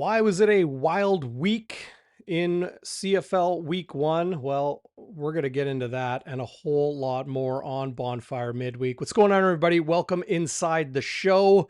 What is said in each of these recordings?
Why was it a wild week in CFL week one? Well, we're going to get into that and a whole lot more on Bonfire Midweek. What's going on, everybody? Welcome inside the show.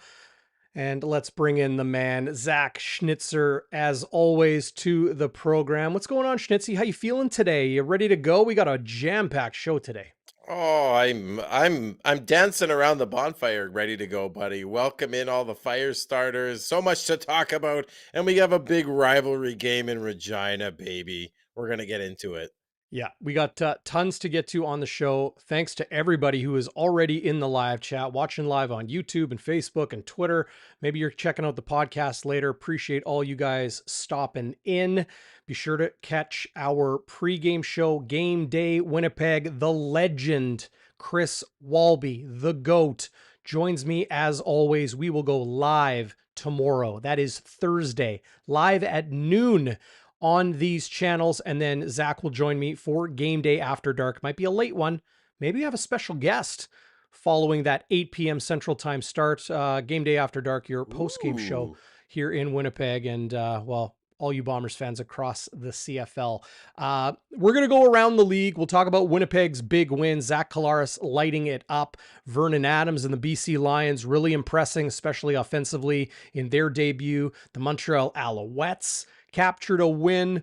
And let's bring in the man, Zach Schnitzer, as always, to the program. What's going on, Schnitzy? How you feeling today? You ready to go? We got a jam-packed show today. Oh, I'm dancing around the bonfire ready to go, buddy. Welcome in all the fire starters. So much to talk about, and we have a big rivalry game in Regina, baby. We're going to get into it. Yeah, we got tons to get to on the show. Thanks to everybody who is already in the live chat, watching live on YouTube and Facebook and Twitter. Maybe you're checking out the podcast later. Appreciate all you guys stopping in. Be sure to catch our pregame show, Game Day Winnipeg. The legend, Chris Walby, the GOAT, joins me as always. We will go live tomorrow. That is Thursday, live at noon on these channels, and then Zach will join me for Game Day After Dark. Might be a late one. Maybe we have a special guest following that 8 p.m. Central Time start. Game Day After Dark, your post-game show Ooh. here in Winnipeg, and well, all you Bombers fans across the CFL. We're going to go around the league. We'll talk about Winnipeg's big win. Zach Collaros lighting it up. Vernon Adams and the BC Lions really impressing, especially offensively in their debut. The Montreal Alouettes captured a win.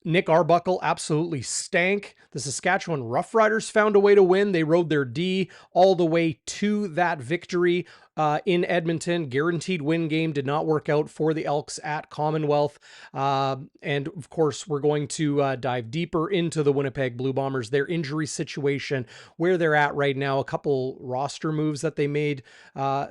Nick Arbuckle absolutely stank. The Saskatchewan Roughriders found a way to win. They rode their D all the way to that victory in Edmonton. Guaranteed win game did not work out for the Elks at Commonwealth. And of course, we're going to dive deeper into the Winnipeg Blue Bombers, their injury situation, where they're at right now, a couple roster moves that they made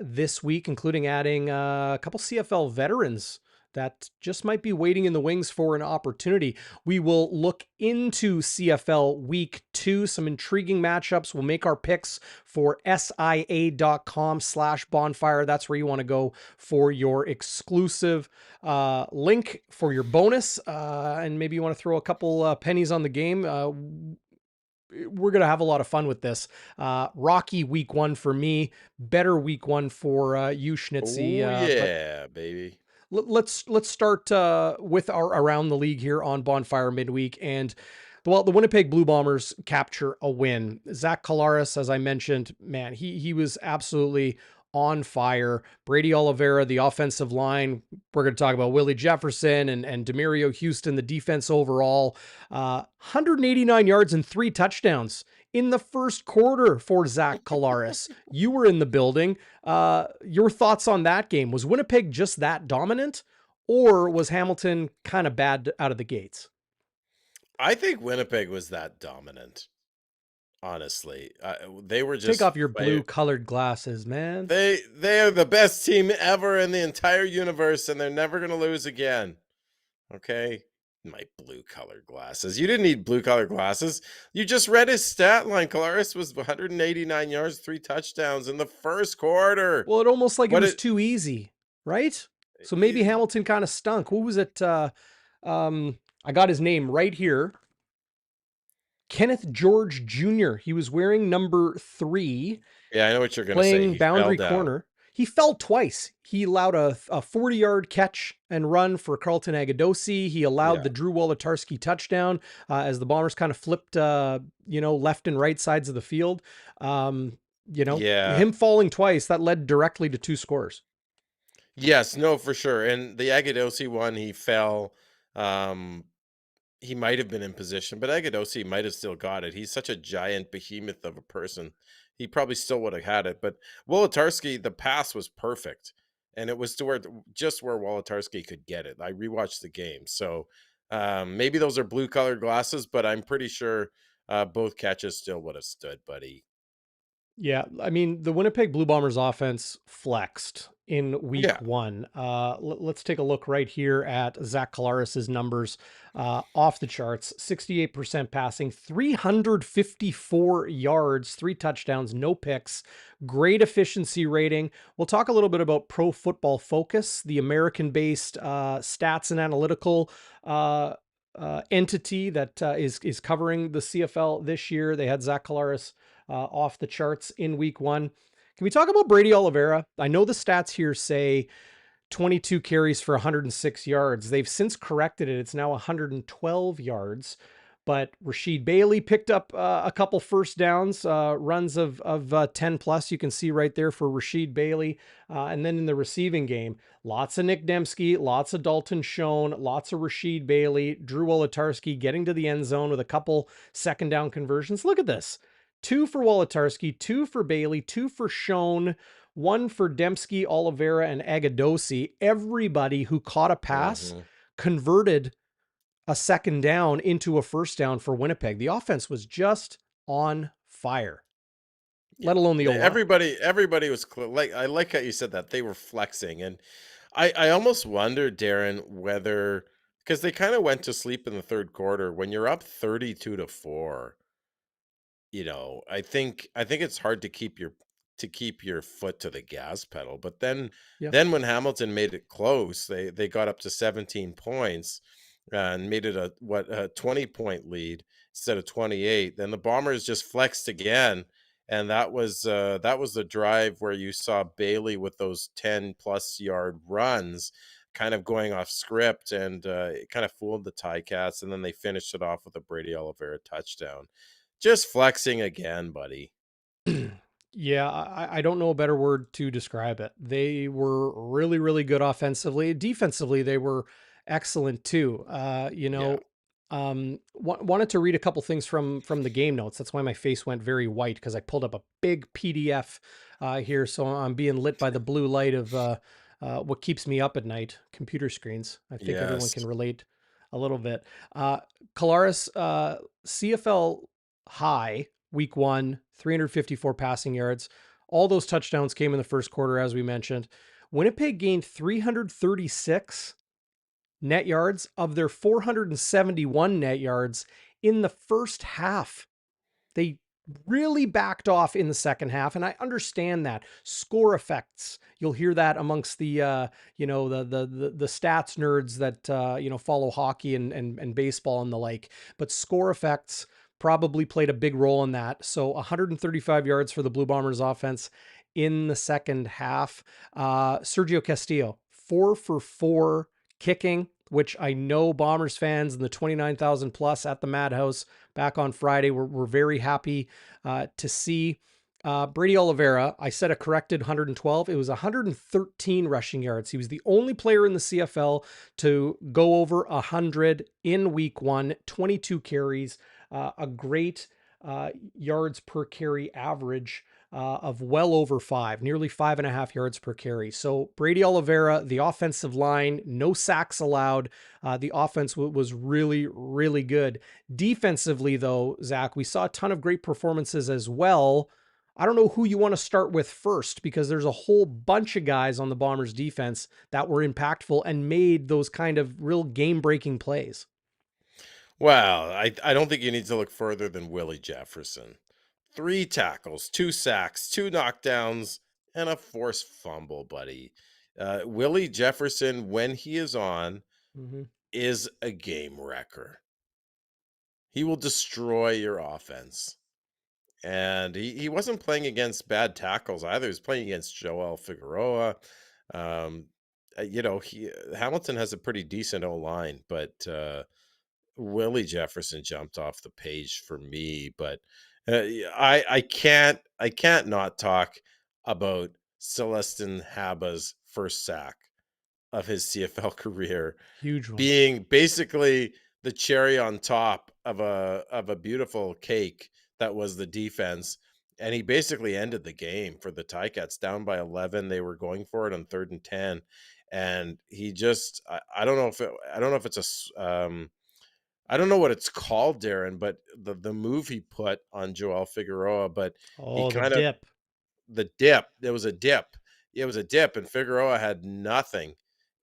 this week, including adding a couple CFL veterans that just might be waiting in the wings for an opportunity. We will look into CFL Week 2, some intriguing matchups. We'll make our picks for SIA.com/bonfire. That's where you want to go for your exclusive link for your bonus. And maybe you want to throw a couple pennies on the game. We're going to have a lot of fun with this. Rocky week one for me, better week one for you, Schnitzy. Oh But yeah, baby. let's start with our around the league here on Bonfire Midweek. And well, the Winnipeg Blue Bombers capture a win. Zach Collaros, as I mentioned, man, he was absolutely on fire. Brady Oliveira, the offensive line. We're going to talk about Willie Jefferson and Demario Houston, the defense overall. 189 yards and 3 touchdowns in the first quarter for Zach Collaros. You were in the building. Your thoughts on that game? Was Winnipeg just that dominant, or was Hamilton kind of bad out of the gates? I think Winnipeg was that dominant. Honestly, they were Take just off your blue colored glasses, man. they are the best team ever in the entire universe, and they're never going to lose again. Okay. My blue colored glasses. You didn't need blue colored glasses. You just read his stat line. Colaris was 189 yards, 3 touchdowns in the first quarter. Well, it almost like it What was it too easy, right? So maybe you- Hamilton kind of stunk. Who was it? I got his name right here. Kenneth George Jr. He was wearing number 3, Yeah, I know what you're going to say. playing He fell boundary down. corner. He fell twice. He allowed a 40-yard catch and run for Carlton St. He allowed Yeah. the Drew Wolodarski touchdown as the Bombers kind of flipped, left and right sides of the field. Yeah. Him falling twice, that led directly to 2 scores. Yes, no, for sure. And the Agadosi one, he fell. Um, he might have been in position, but Agadosi might have still got it. He's such a giant behemoth of a person. He probably still would have had it. But Wolodarski, the pass was perfect. And it was to where just where Wolodarski could get it. I rewatched the game. So maybe those are blue colored glasses, but I'm pretty sure both catches still would have stood, buddy. Yeah, I mean, the Winnipeg Blue Bombers offense flexed in week Yeah. one. Let's take a look right here at Zach Collaros' numbers off the charts. 68% passing, 354 yards, 3 touchdowns, no picks, great efficiency rating. We'll talk a little bit about Pro Football Focus, the American-based stats and analytical entity that is covering the CFL this year. They had Zach Collaros off the charts in week one. Can we talk about Brady Oliveira? I know the stats here say 22 carries for 106 yards. They've since corrected it. It's now 112 yards. But Rasheed Bailey picked up a couple first downs, runs of 10 plus. You can see right there for Rasheed Bailey. And then in the receiving game, lots of Nick Dembski, lots of Dalton Schoen, lots of Rasheed Bailey, Drew Wolotarski getting to the end zone with a couple second down conversions. Look at this. 2 for Wolotarski, 2 for Bailey, 2 for Schoen, 1 for Dembski, Oliveira, and Agadosi. Everybody who caught a pass Mhm. converted a second down into a first down for Winnipeg. The offense was just on fire, Yeah. let alone the O-line. Everybody was like, I like how you said that they were flexing, and I almost wonder, Darren, whether, because they kind of went to sleep in the third quarter when you're up 32-4. I think it's hard to keep your foot to the gas pedal. But then Yeah. then when Hamilton made it close, they got up to 17 points and made it a 20-point lead instead of 28. Then the Bombers just flexed again, and that was the drive where you saw Bailey with those 10 plus yard runs kind of going off script, and it kind of fooled the Ticats, and then they finished it off with a Brady Oliveira touchdown. Just flexing again, buddy. Yeah, I don't know a better word to describe it. They were really, really good offensively. Defensively, they were excellent too. Yeah. Wanted to read a couple things from the game notes. That's why my face went very white because I pulled up a big PDF here, so I'm being lit by the blue light of what keeps me up at night, computer screens. I think everyone Yes. can relate a little bit. Kolaris, CFL high week 1, 354 passing yards. All those touchdowns came in the first quarter, as we mentioned. Winnipeg gained 336 net yards of their 471 net yards in the first half. They really backed off in the second half, and I understand that. Score effects, you'll hear that amongst the the stats nerds that follow hockey and baseball and the like. But score effects probably played a big role in that. So 135 yards for the Blue Bombers offense in the second half. Sergio Castillo, 4 for 4 kicking, which I know Bombers fans and the 29,000 plus at the Madhouse back on Friday were very happy to see. Brady Oliveira, I said a corrected 112. It was 113 rushing yards. He was the only player in the CFL to go over 100 in week 1, 22 carries, a great yards per carry average of well over 5, nearly 5.5 yards per carry. So Brady Oliveira, the offensive line, no sacks allowed. The offense was really, really good. Defensively, though, Zach, we saw a ton of great performances as well. I don't know who you want to start with first because there's a whole bunch of guys on the Bombers defense that were impactful and made those kind of real game-breaking plays. Well, I don't think you need to look further than Willie Jefferson. 3 tackles, 2 sacks, 2 knockdowns, and a forced fumble, buddy. Willie Jefferson, when he is on, Mhm. is a game wrecker. He will destroy your offense. And he wasn't playing against bad tackles either. He was playing against Joel Figueroa. Um, Hamilton has a pretty decent O line, but Willie Jefferson jumped off the page for me. But I can't not talk about Celestin Haba's first sack of his CFL career, Huge one. being basically the cherry on top of a beautiful cake that was the defense. And he basically ended the game for the Ticats down by 11. They were going for it on 3rd and 10, and he just I don't know if it's I don't know what it's called, Darren, but the move he put on Joel Figueroa, but he Oh, the kind of dip. the dip. There was a dip. It was a dip, and Figueroa had nothing,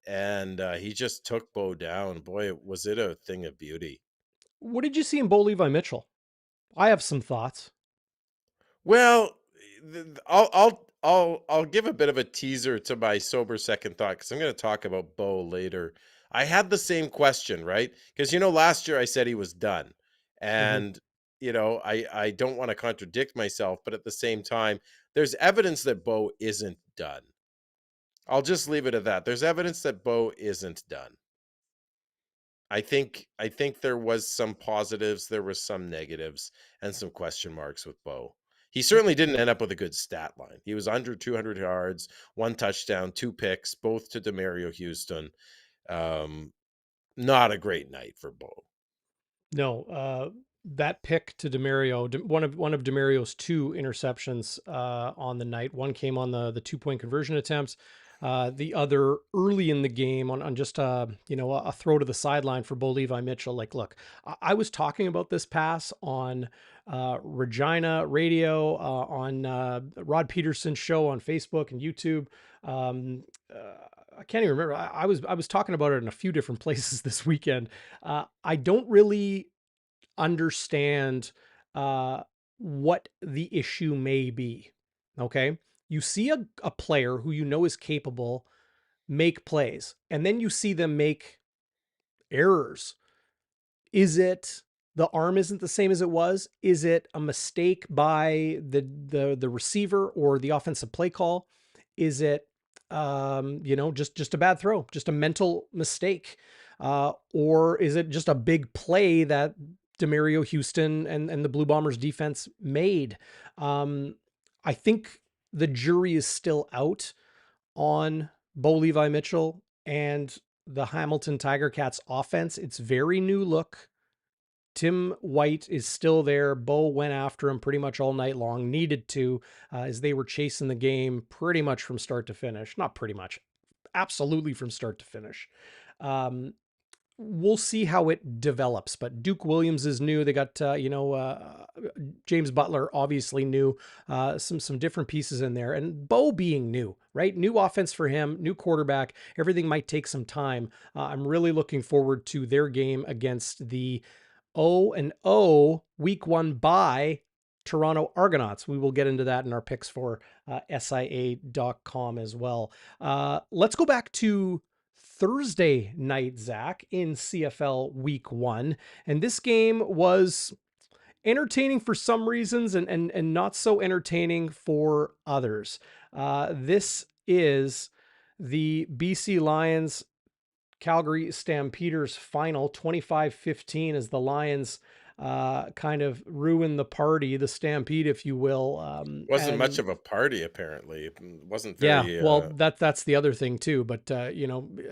and he just took Bo down. Boy, was it a thing of beauty. What did you see in Bo Levi Mitchell? I have some thoughts. Well, I'll give a bit of a teaser to my sober second thought because I'm going to talk about Bo later. I had the same question, right? Because last year I said he was done, Mhm. and I don't want to contradict myself, but at the same time, there's evidence that Bo isn't done. I'll just leave it at that. There's evidence that Bo isn't done. I think there was some positives, there was some negatives, and some question marks with Bo. He certainly didn't end up with a good stat line. He was under 200 yards, 1 touchdown, 2 picks, both to Demario Houston. Um, Not a great night for Bo. No, that pick to Demario, one of Demario's 2 interceptions on the night. One came on the 2-point conversion attempts. The other early in the game on just a throw to the sideline for Bo Levi Mitchell. Like, look, I was talking about this pass on Regina Radio, on Rod Peterson's show on Facebook and YouTube. Um, I can't even remember. I was talking about it in a few different places this weekend. I don't really understand uh, what the issue may be. Okay. You see a player who you know is capable make plays, and then you see them make errors. Is it the arm isn't the same as it was? Is it a mistake by the receiver or the offensive play call? Is it just a bad throw, just a mental mistake? Or is it just a big play that Demario Houston and the Blue Bombers defense made? I think the jury is still out on Bo Levi Mitchell and the Hamilton Tiger Cats offense. It's very new look. Tim White is still there. Bo went after him pretty much all night long, needed to, as they were chasing the game pretty much from start to finish. Not pretty much, absolutely from start to finish. Um, we'll see how it develops, but Duke Williams is new. They got, James Butler, obviously new, some different pieces in there, and Bo being new, right? New offense for him, new quarterback. Everything might take some time. I'm really looking forward to their game against the 0-0 week 1 bye Toronto Argonauts. We will get into that in our picks for SIA.com as well. Let's go back to Thursday night, Zach, in CFL week 1. And this game was entertaining for some reasons and not so entertaining for others. This is the BC Lions Calgary Stampeders final 25-15 as the Lions kind of ruin the party, the Stampede, if you will. Wasn't much And of a party, apparently. It wasn't yeah, very, well, that's the other thing too. But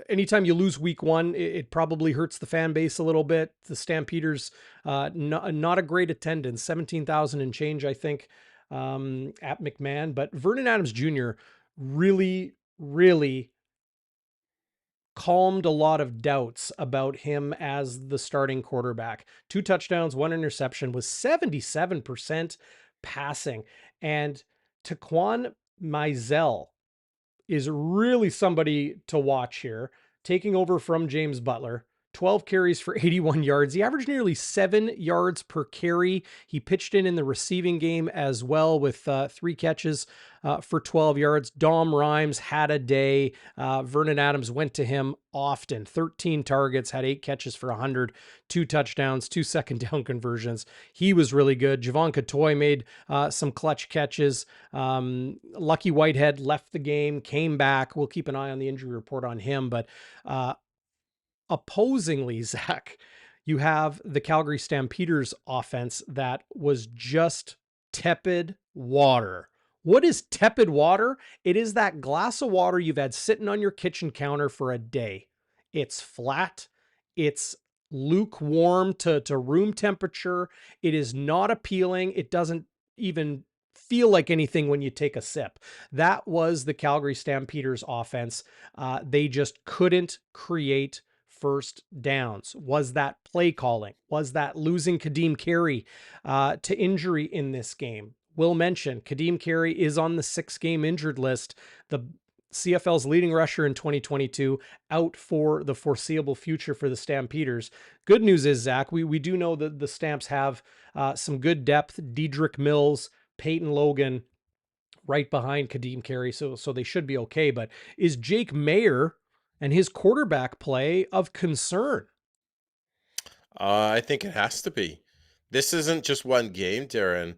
anytime you lose week 1, it probably hurts the fan base a little bit. The Stampeders, not a great attendance, 17,000 and change, I think, at McMahon. But Vernon Adams Jr. really, really calmed a lot of doubts about him as the starting quarterback. 2 touchdowns, 1 interception, was 77% passing. And Taquan Mizell is really somebody to watch here, taking over from James Butler. 12 carries for 81 yards. He averaged nearly 7 yards per carry. He pitched in the receiving game as well with 3 catches for 12 yards. Dom Rhymes had a day. Vernon Adams went to him often. 13 targets, had 8 catches for 100, 2 touchdowns, 2 second down conversions. He was really good. Javon Katoy made some clutch catches. Lucky Whitehead left the game, came back. We'll keep an eye on the injury report on him, but opposingly, Zach, you have the Calgary Stampeders offense that was just tepid water. What is tepid water? It is that glass of water you've had sitting on your kitchen counter for a day. It's flat. It's lukewarm to room temperature. It is not appealing. It doesn't even feel like anything when you take a sip. That was the Calgary Stampeders offense. They just couldn't create first downs. Was that play calling? Was that losing Kadeem Carey to injury in this game? Will mention Kadeem Carey is on the 6-game injured list. The CFL's leading rusher in 2022 out for the foreseeable future for the Stampeders. Good news is, Zach, we do know that the Stamps have some good depth. Dedrick Mills, Peyton Logan, right behind Kadeem Carey, so they should be okay. But is Jake Mayer and his quarterback play of concern? I think it has to be. This isn't just one game, Darren.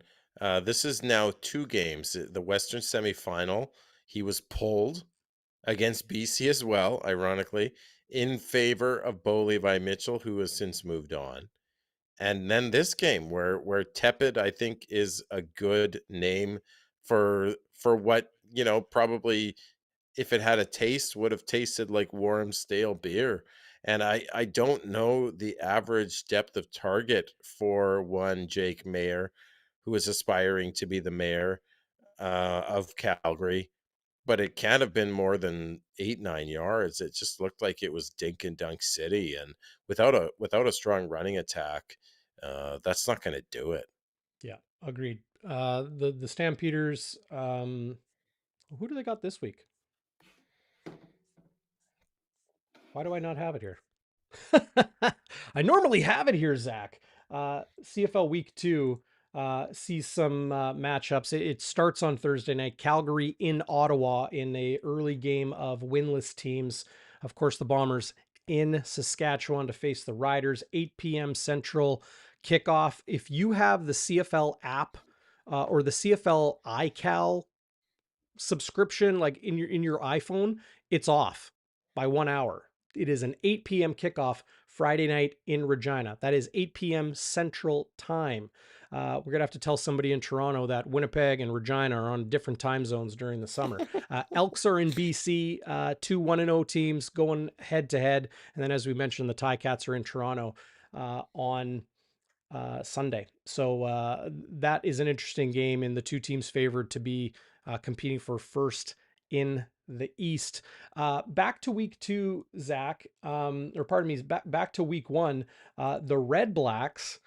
This is now 2 games. The Western semifinal, he was pulled against BC as well, ironically, in favor of Bo Levi Mitchell, who has since moved on. And then this game where tepid, I think, is a good name for what, probably if it had a taste, would have tasted like warm, stale beer. And I don't know the average depth of target for one Jake Mayer, who is aspiring to be the mayor of Calgary, but it can't have been more than 8, 9 yards. It just looked like it was dink and dunk city, and without a strong running attack, that's not going to do it. Yeah, agreed. The Stampeders, who do they got this week? Why do I not have it here? I normally have it here, Zach. CFL Week 2 sees some matchups. It starts on Thursday night. Calgary in Ottawa in a early game of winless teams. Of course, the Bombers in Saskatchewan to face the Riders. 8 p.m. Central kickoff. If you have the CFL app or the CFL iCal subscription, like in your iPhone, it's off by 1 hour. It is an 8 p.m. kickoff Friday night in Regina. That is 8 p.m. Central Time. We're gonna have to tell somebody in Toronto that Winnipeg and Regina are on different time zones during the summer. Elks are in BC, two 1-0 teams going head to head, and then as we mentioned, the Ticats are in Toronto on Sunday. So that is an interesting game, and the two teams favored to be competing for first in the East. Back to week 2, Zach, or pardon me, back to week 1. The Redblacks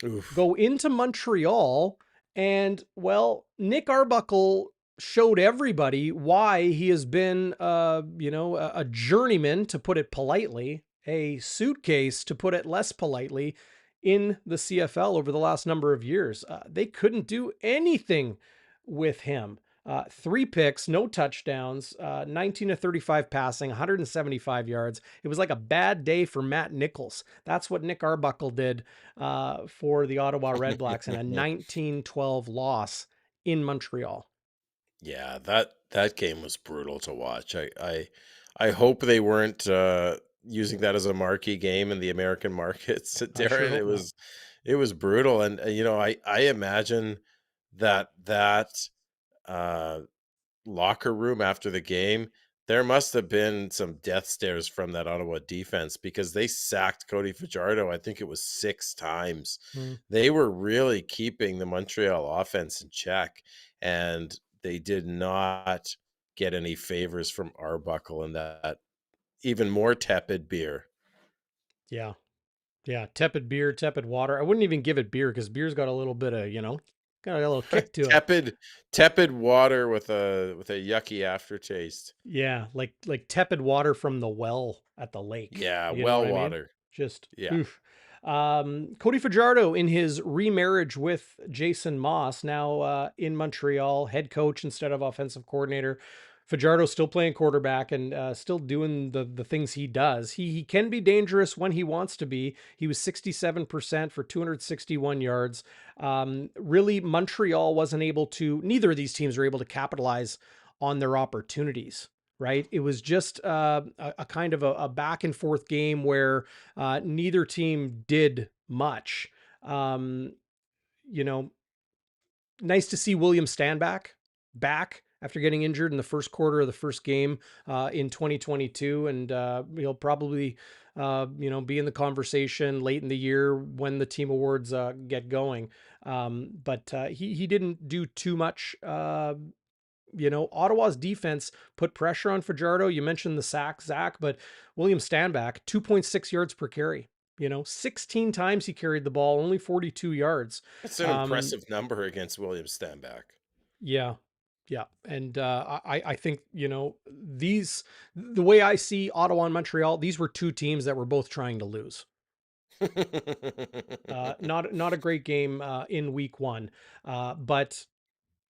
Oof. go into Montreal, and well, Nick Arbuckle showed everybody why he has been, a journeyman, to put it politely, a suitcase, to put it less politely, in the CFL over the last number of years. They couldn't do anything with him. 3 picks, no touchdowns, 19 to 35 passing, 175 yards. It was like a bad day for Matt Nichols. That's what Nick Arbuckle did for the Ottawa Redblacks in a 19-12 loss in Montreal. Yeah, that game was brutal to watch. I hope they weren't using that as a marquee game in the American markets, I sure Darren. hope not. It was brutal, and I imagine that uh, locker room after the game, there must have been some death stares from that Ottawa defense, because they sacked Cody Fajardo, I think it was 6 times. Hmm. They were really keeping the Montreal offense in check, and they did not get any favors from Arbuckle in that even more tepid beer. Yeah. Yeah. Tepid beer, tepid water. I wouldn't even give it beer because beer's got a little bit of, got a little kick to it. Tepid water with a yucky aftertaste. Yeah, like tepid water from the well at the lake. Yeah, You know well what I mean? water. Just Yeah. oof. Cody Fajardo, in his remarriage with Jason Moss, now in Montreal, head coach instead of offensive coordinator. Fajardo still playing quarterback and still doing the things he does. He can be dangerous when he wants to be. He was 67% for 261 yards. Really, Montreal wasn't able to. Neither of these teams were able to capitalize on their opportunities. Right. It was just a kind of a back and forth game where neither team did much. Um, you know, Nice to see William Stanback back after getting injured in the first quarter of the first game in 2022. And he'll probably, be in the conversation late in the year when the team awards get going. But he didn't do too much. Ottawa's defense put pressure on Fajardo. You mentioned the sack, Zach, but William Stanback, 2.6 yards per carry. 16 times he carried the ball, only 42 yards. That's an Um, impressive number against William Stanback. yeah. Yeah. And I think, the way I see Ottawa and Montreal, these were two teams that were both trying to lose. Not a great game in week 1, but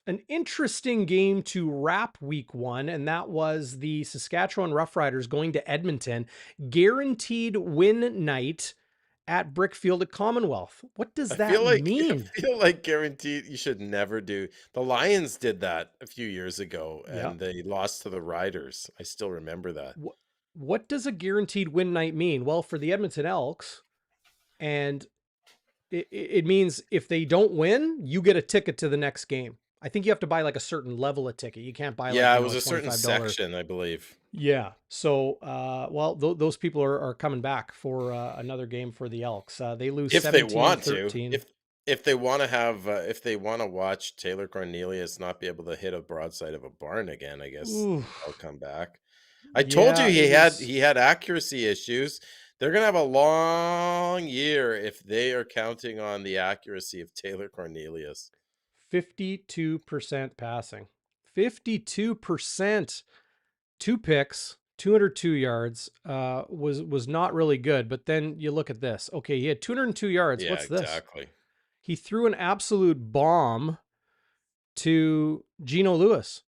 an interesting game to wrap week 1, and that was the Saskatchewan Roughriders going to Edmonton. Guaranteed win night. at Brickfield at Commonwealth. What does I that feel like I mean? feel like guaranteed you should never do. The Lions did that a few years ago, Yeah. and they lost to the Riders. I still remember that. What what does a guaranteed win night mean? Well, for the Edmonton Elks, and it means if they don't win, you get a ticket to the next game. I think you have to buy like a certain level of ticket. You can't buy like, Yeah, you it know, was a a certain $25. section, I believe. Yeah. So, well, those people are coming back for another game for the Elks. They lose If they want to, 17-13. if they want to have, if they want to watch Taylor Cornelius not be able to hit a broadside of a barn again, I guess Ooh, I'll come back. I told you yeah, it was he had accuracy issues. They're gonna have a long year if they are counting on the accuracy of Taylor Cornelius. 52% passing. 52%. 2 picks, 202 yards, was not really good. But then you look at this. Okay, he had 202 yards. Yeah, What's this? exactly. He threw an absolute bomb to Geno Lewis.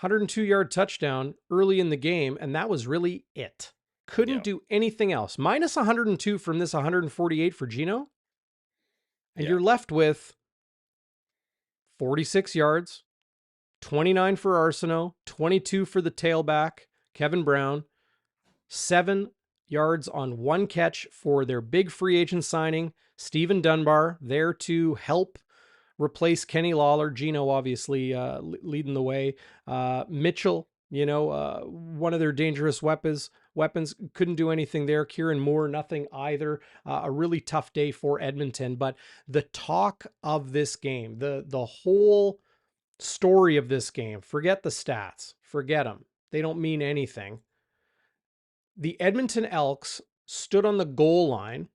102-yard touchdown early in the game, and that was really it. Yeah, Couldn't do anything else. Minus 102 from this 148 for Geno, and yeah, you're left with 46 yards, 29 for Arsenault, 22 for the tailback, Kevin Brown, 7 yards on 1 catch for their big free agent signing, Stephen Dunbar, there to help replace Kenny Lawler. Geno obviously leading the way. Mitchell, one of their dangerous weapons. Couldn't do anything there. Kieran Moore, nothing either. A really tough day for Edmonton. But the talk of this game, the whole story of this game, forget the stats, forget them. They don't mean anything. The Edmonton Elks stood on the goal line,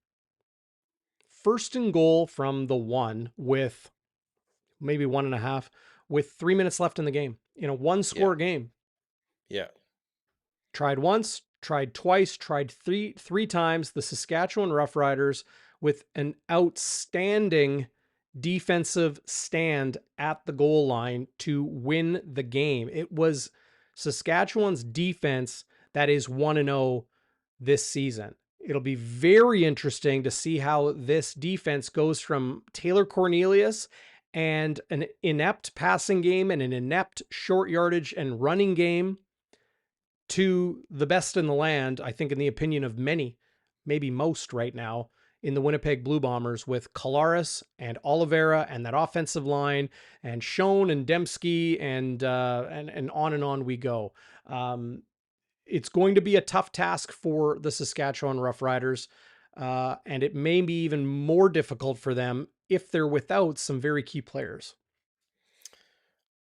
first and goal from the 1 with maybe 1.5, with 3 minutes left in the game, in a one yeah, score game. yeah. Tried once, tried twice, tried three times. The Saskatchewan Roughriders with an outstanding defensive stand at the goal line to win the game. It was Saskatchewan's defense that is 1-0 this season. It'll be very interesting to see how this defense goes from Taylor Cornelius and an inept passing game and an inept short yardage and running game to the best in the land, I think, in the opinion of many, maybe most right now, in the Winnipeg Blue Bombers, with Collaros and Oliveira and that offensive line and Schoen and Dembski and on we go. It's going to be a tough task for the Saskatchewan Roughriders, and it may be even more difficult for them if they're without some very key players.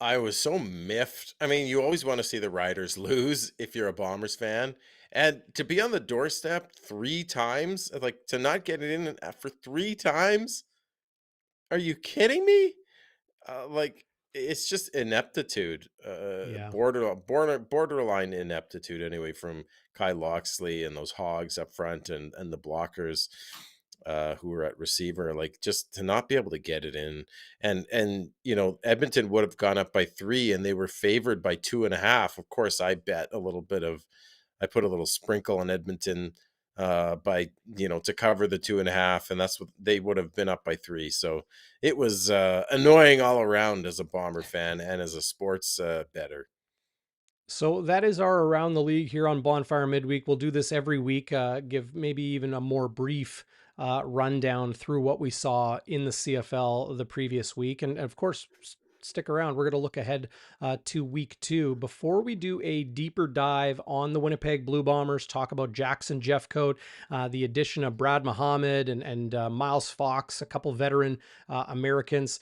I was so miffed. I mean, you always want to see the Riders lose if you're a Bombers fan. And to be on the doorstep 3 times, like to not get it in for 3 times, are you kidding me? Like it's just ineptitude, Yeah. borderline ineptitude anyway from Kai Loxley and those hogs up front and the blockers who were at receiver, like just to not be able to get it in. And Edmonton would have gone up by 3 and they were favored by 2.5. Of course, I put a little sprinkle on Edmonton by to cover the 2.5, and that's what they would have been up by 3. So it was annoying all around as a Bomber fan and as a sports bettor. So that is our Around the League here on Bonfire Midweek. We'll do this every week, give maybe even a more brief rundown through what we saw in the CFL the previous week. And of course, stick around. We're going to look ahead to week 2. Before we do a deeper dive on the Winnipeg Blue Bombers, talk about Jackson Jeffcoat, the addition of Brad Muhammad and Miles Fox, a couple veteran Americans.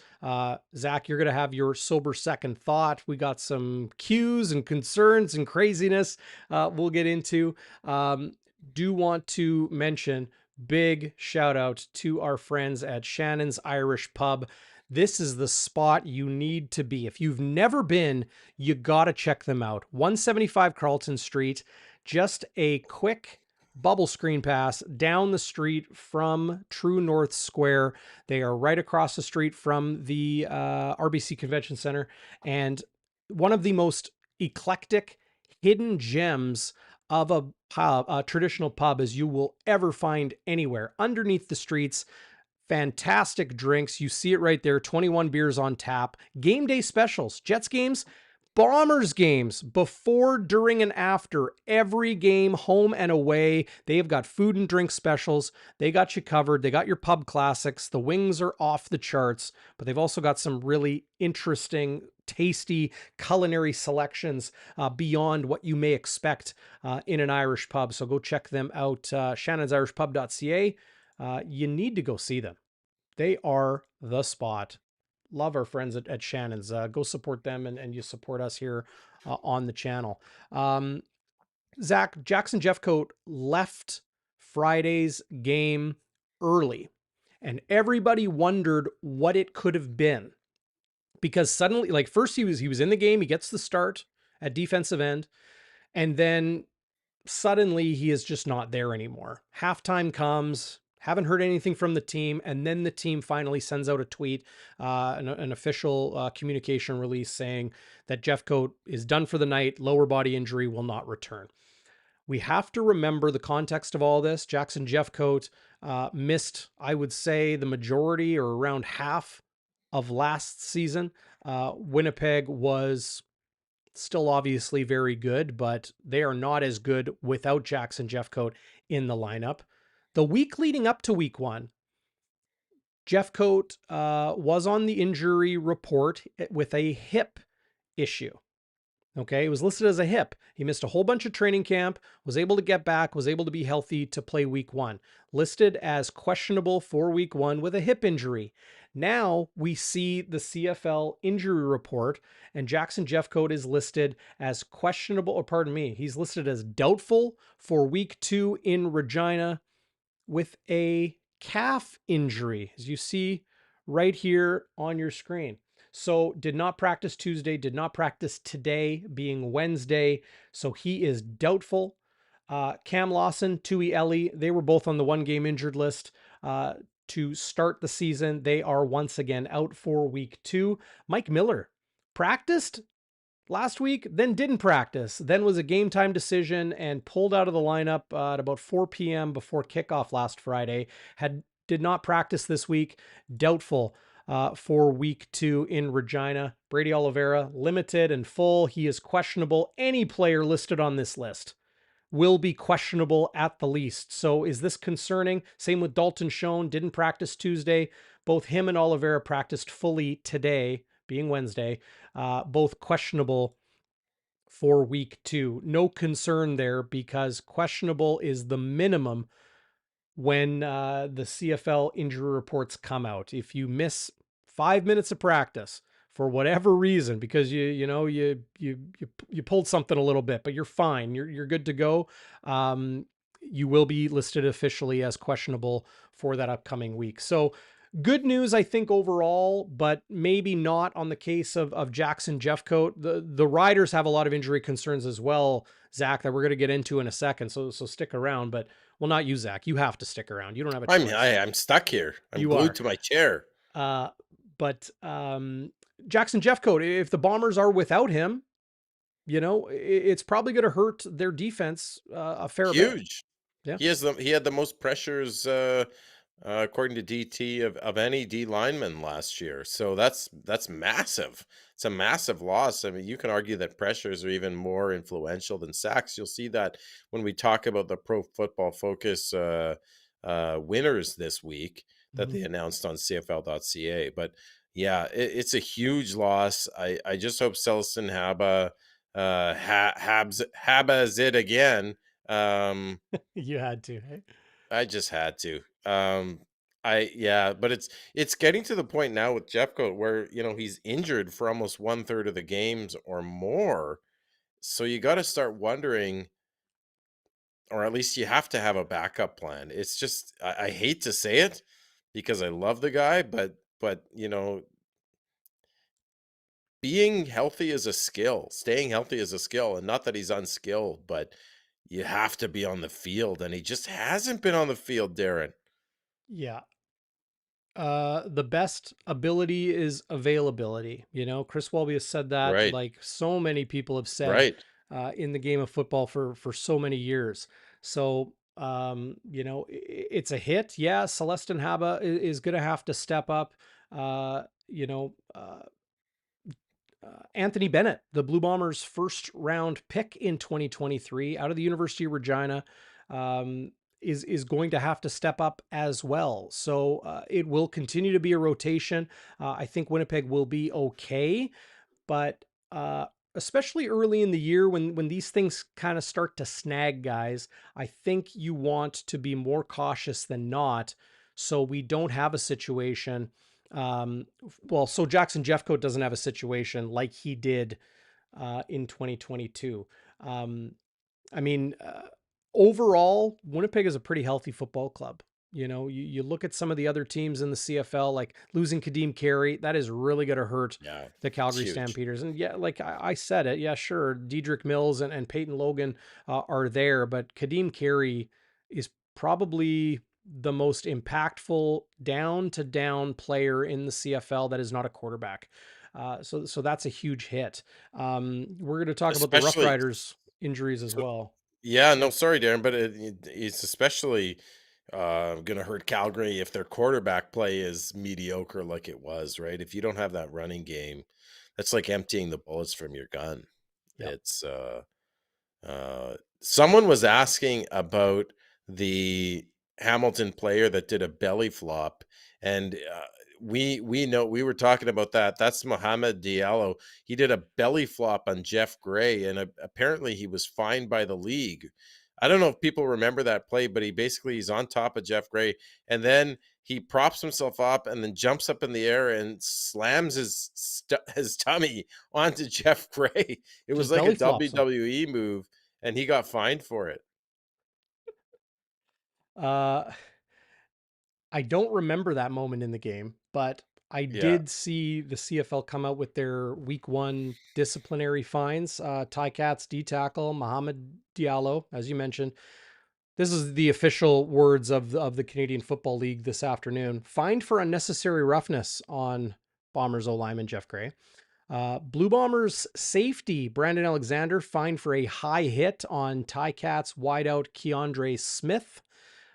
Zach, you're going to have your sober second thought. We got some cues and concerns and craziness we'll get into. Do want to mention big shout out to our friends at Shannon's Irish Pub. This is the spot you need to be. If you've never been, you got to check them out. 175 Carlton Street, just a quick bubble screen pass down the street from True North Square. They are right across the street from the RBC Convention Center, and one of the most eclectic hidden gems of traditional pub as you will ever find anywhere. Underneath the streets, fantastic drinks. You see it right there. 21 beers on tap. Game day specials. Jets games, Bombers games, before, during, and after every game, home and away. They've got food and drink specials. They got you covered. They got your pub classics. The wings are off the charts, but they've also got some really interesting, tasty culinary selections beyond what you may expect in an Irish pub. So go check them out. shannonsirishpub.ca. You need to go see them. They are the spot. Love our friends at Shannon's. Go support them, and you support us here on the channel. Zach, Jackson Jeffcoat left Friday's game early, and everybody wondered what it could have been, because suddenly, like, first he was in the game, he gets the start at defensive end, and then suddenly he is just not there anymore. Halftime comes, haven't heard anything from the team, and then the team finally sends out a tweet, an official communication release saying that Jeffcoat is done for the night, lower body injury, will not return. We have to remember the context of all this. Jackson Jeffcoat missed, I would say, the majority or around half of last season. Winnipeg was still obviously very good, but they are not as good without Jackson Jeffcoat in the lineup. The week leading up to week one, Jeffcoat was on the injury report with a hip issue. Okay, it was listed as a hip. He missed a whole bunch of training camp, was able to get back, was able to be healthy to play week one. Listed as questionable for week one with a hip injury. Now we see the CFL injury report, and Jackson Jeffcoat is listed as questionable, or pardon me, he's listed as doubtful for week two in Regina with a calf injury, as you see right here on your screen. So did not practice Tuesday, did not practice today, being Wednesday. So he is doubtful. Cam Lawson, Tui Ellie, they were both on the one-game injured list to start the season. They are once again out for week two. Mike Miller practiced last week, then didn't practice, then was a game time decision and pulled out of the lineup at about 4 p.m. before kickoff last Friday. Did not practice this week, doubtful for week two in Regina. Brady Oliveira, limited and full. He is questionable. Any player listed on this list will be questionable at the least. So is this concerning? Same with Dalton Schoen, didn't practice Tuesday. Both him and Oliveira practiced fully today, being Wednesday. Both questionable for week two. No concern there, because questionable is the minimum when the CFL injury reports come out. If you miss 5 minutes of practice for whatever reason, because you pulled something a little bit, but you're fine, you're good to go, you will be listed officially as questionable for that upcoming week. So good news, I think, overall, but maybe not on the case of Jackson Jeffcoat. The Riders have a lot of injury concerns as well, Zach, that we're going to get into in a second. So stick around. But, well, not you, Zach. You have to stick around. You don't have a choice. I'm stuck here. I'm glued to my chair. But Jackson Jeffcoat, if the Bombers are without him, it's probably going to hurt their defense a fair bit. Huge. Yeah. He had the most pressures, according to DT, of any D lineman last year. So that's massive. It's a massive loss. I mean, you can argue that pressures are even more influential than sacks. You'll see that when we talk about the Pro Football Focus winners this week that they announced on CFL.ca. But yeah, it's a huge loss. I just hope Celestin habas it again. You had to, hey? I just had to. But it's getting to the point now with Jeffcoat where, he's injured for almost 1/3 of the games or more. So you got to start wondering, or at least you have to have a backup plan. It's just, I hate to say it because I love the guy, but being healthy is a skill. Staying healthy is a skill, and not that he's unskilled, but you have to be on the field, and he just hasn't been on the field, Darrin. Yeah. The best ability is availability. Chris Welby has said that, Right. like so many people have said. Right. in the game of football for so many years. So, it's a hit. Yeah, Celestin Haba is going to have to step up. Uh, you know, uh, Anthony Bennett, the Blue Bombers' first round pick in 2023 out of the University of Regina, um, is going to have to step up as well. So it will continue to be a rotation. I think Winnipeg will be okay, but uh, especially early in the year when these things kind of start to snag guys, I think you want to be more cautious than not, so we don't have a situation. So Jackson Jeffcoat doesn't have a situation like he did in 2022. Um, I mean, overall, Winnipeg is a pretty healthy football club. You look at some of the other teams in the CFL, like losing Kadeem Carey, that is really going to hurt Yeah, the it's Calgary huge. Stampeders. And yeah, like I said it, yeah, sure. Dedrick Mills and Peyton Logan are there, but Kadeem Carey is probably the most impactful down to down player in the CFL that is not a quarterback. So that's a huge hit. We're going to talk about the Especially Roughriders injuries as so well. yeah, no, Yeah. sorry, Darren, but it's especially gonna hurt Calgary if their quarterback play is mediocre like it was, right? If you don't have that running game, that's like emptying the bullets from your gun. Yeah. It's someone was asking about the Hamilton player that did a belly flop, and we know we were talking about that. That's Mohamed Diallo. He did a belly flop on Jeff Gray, and apparently he was fined by the league. I don't know if people remember that play, but he's on top of Jeff Gray, and then he props himself up and then jumps up in the air and slams his tummy onto Jeff Gray. It was Just like a belly flops them. WWE move, and he got fined for it. Uh, I don't remember that moment in the game, but I Yeah. did see the CFL come out with their week one disciplinary fines. Ticats D tackle Mohamed Diallo, as you mentioned. This is the official words of the Canadian Football League this afternoon. Fined for unnecessary roughness on Bombers O lineman Jeff Gray. Blue Bombers safety Brandon Alexander fined for a high hit on Ticats wideout Keandre Smith.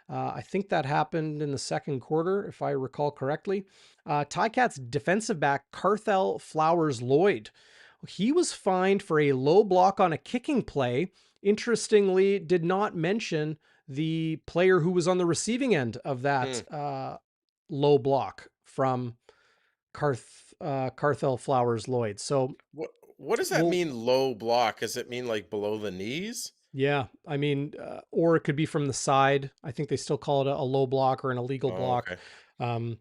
I think that happened in the second quarter, if I recall correctly. Ticats defensive back Carthel Flowers Lloyd. He was fined for a low block on a kicking play. Interestingly, did not mention the player who was on the receiving end of that Hmm. low block from Carthel Flowers Lloyd. So What does that we'll mean, low block? Does it mean like below the knees? Yeah, I mean, or it could be from the side. I think they still call it a low block or an illegal Oh, block. okay. Um,